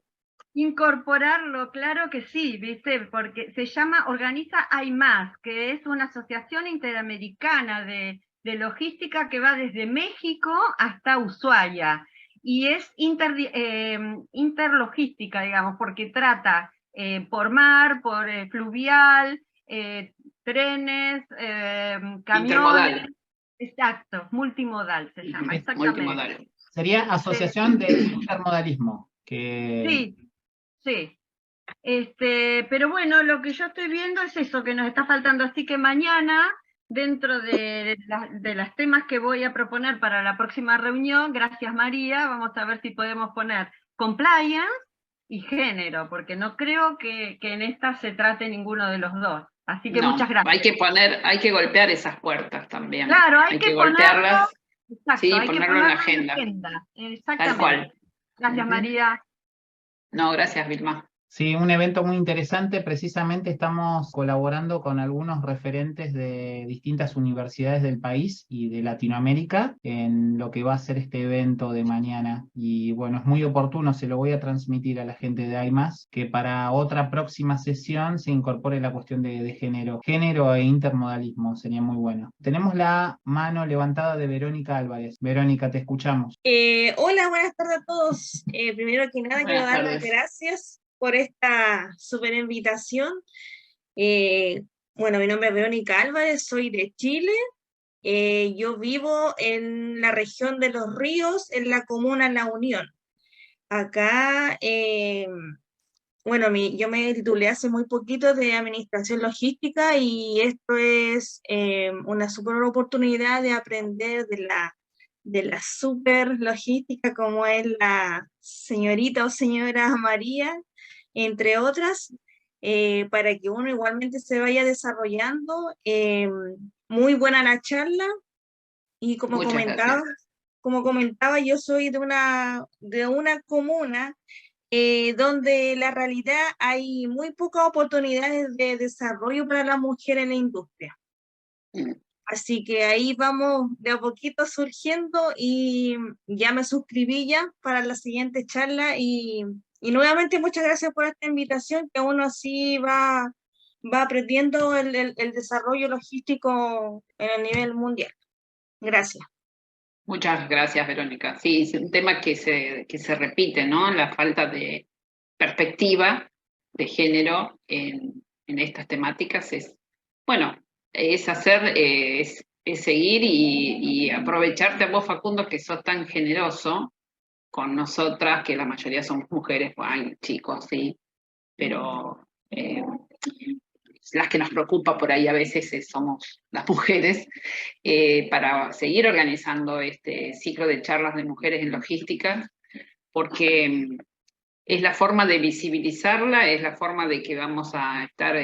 incorporarlo, claro que sí, ¿viste? Porque se llama Organiza Hay Más, que es una asociación interamericana de logística que va desde México hasta Ushuaia. Y es interlogística, digamos, porque trata por mar, por fluvial, trenes, camiones. Intermodal. Exacto, multimodal se llama, exactamente. Multimodal. Sería Asociación de Intermodalismo. Sí, sí. Pero bueno, lo que yo estoy viendo es eso, que nos está faltando, así que mañana, dentro de las temas que voy a proponer para la próxima reunión, gracias María, vamos a ver si podemos poner compliance y género, porque no creo que en esta se trate ninguno de los dos. Así que muchas gracias. Hay que golpear esas puertas también. Claro, hay que golpearlas. Exacto, sí, hay ponerlo que en la agenda. Exactamente. Tal cual. Gracias María. No, gracias Vilma. Sí, un evento muy interesante. Precisamente estamos colaborando con algunos referentes de distintas universidades del país y de Latinoamérica en lo que va a ser este evento de mañana. Y bueno, es muy oportuno, se lo voy a transmitir a la gente de AIMAS, que para otra próxima sesión se incorpore la cuestión de género e intermodalismo. Sería muy bueno. Tenemos la mano levantada de Verónica Álvarez. Verónica, te escuchamos. Hola, buenas tardes a todos. Primero que nada, quiero dar las gracias por esta super invitación. Bueno, mi nombre es Verónica Álvarez, soy de Chile. Yo vivo en la región de Los Ríos, en la comuna La Unión. Acá, bueno, yo me titulé hace muy poquito de Administración Logística y esto es una super oportunidad de aprender de la super logística como es la señorita o señora María, entre otras, para que uno igualmente se vaya desarrollando. Muy buena la charla y como comentaba, yo soy de una comuna donde la realidad hay muy pocas oportunidades de desarrollo para la mujer en la industria. Así que ahí vamos de a poquito surgiendo y ya me suscribí ya para la siguiente charla y nuevamente muchas gracias por esta invitación, que uno así va aprendiendo el desarrollo logístico en el nivel mundial. Gracias. Muchas gracias, Verónica. Sí, es un tema que se repite, ¿no? La falta de perspectiva de género en estas temáticas es seguir y aprovecharte a vos, Facundo, que sos tan generoso con nosotras, que la mayoría somos mujeres, hay chicos, sí, pero las que nos preocupa por ahí a veces somos las mujeres, para seguir organizando este ciclo de charlas de mujeres en logística, porque es la forma de visibilizarla, es la forma de que vamos a estar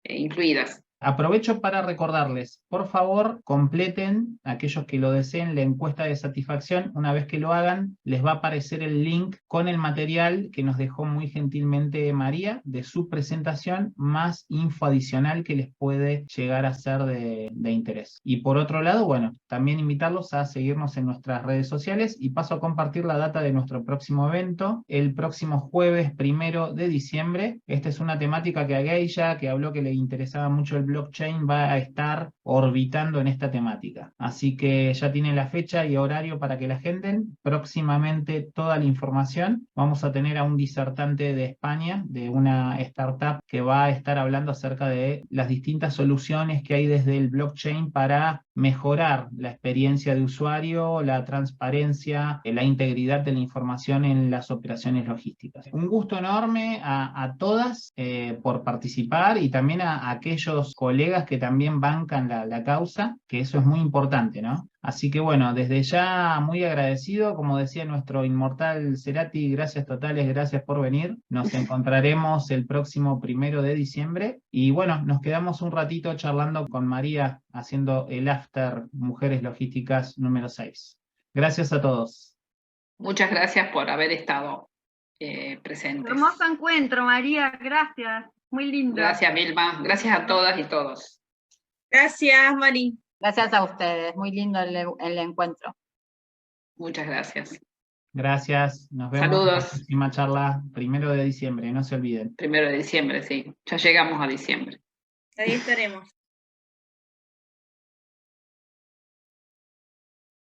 incluidas. Aprovecho para recordarles, por favor, completen, aquellos que lo deseen, la encuesta de satisfacción. Una vez que lo hagan, les va a aparecer el link con el material que nos dejó muy gentilmente María de su presentación, más info adicional que les puede llegar a ser de interés. Y por otro lado, bueno, también invitarlos a seguirnos en nuestras redes sociales y paso a compartir la data de nuestro próximo evento, el próximo jueves 1 de diciembre. Esta es una temática que a Geisha, que habló que le interesaba mucho el blockchain, va a estar orbitando en esta temática. Así que ya tienen la fecha y horario para que la agenden. Próximamente toda la información. Vamos a tener a un disertante de España, de una startup, que va a estar hablando acerca de las distintas soluciones que hay desde el blockchain para mejorar la experiencia de usuario, la transparencia, la integridad de la información en las operaciones logísticas. Un gusto enorme a todas por participar y también a aquellos colegas que también bancan la causa, que eso es muy importante, ¿no? Así que bueno, desde ya muy agradecido, como decía nuestro inmortal Cerati, gracias totales, gracias por venir. Nos encontraremos el próximo 1 de diciembre y bueno, nos quedamos un ratito charlando con María, haciendo el After Mujeres Logísticas número 6. Gracias a todos. Muchas gracias por haber estado presentes. Hermoso encuentro, María, gracias. Muy lindo. Gracias, Vilma. Gracias a todas y todos. Gracias, Mari. Gracias a ustedes, muy lindo el encuentro. Muchas gracias. Gracias, nos vemos Saludos. en la próxima charla, 1 de diciembre, no se olviden. 1 de diciembre, sí. Ya llegamos a diciembre. Ahí estaremos.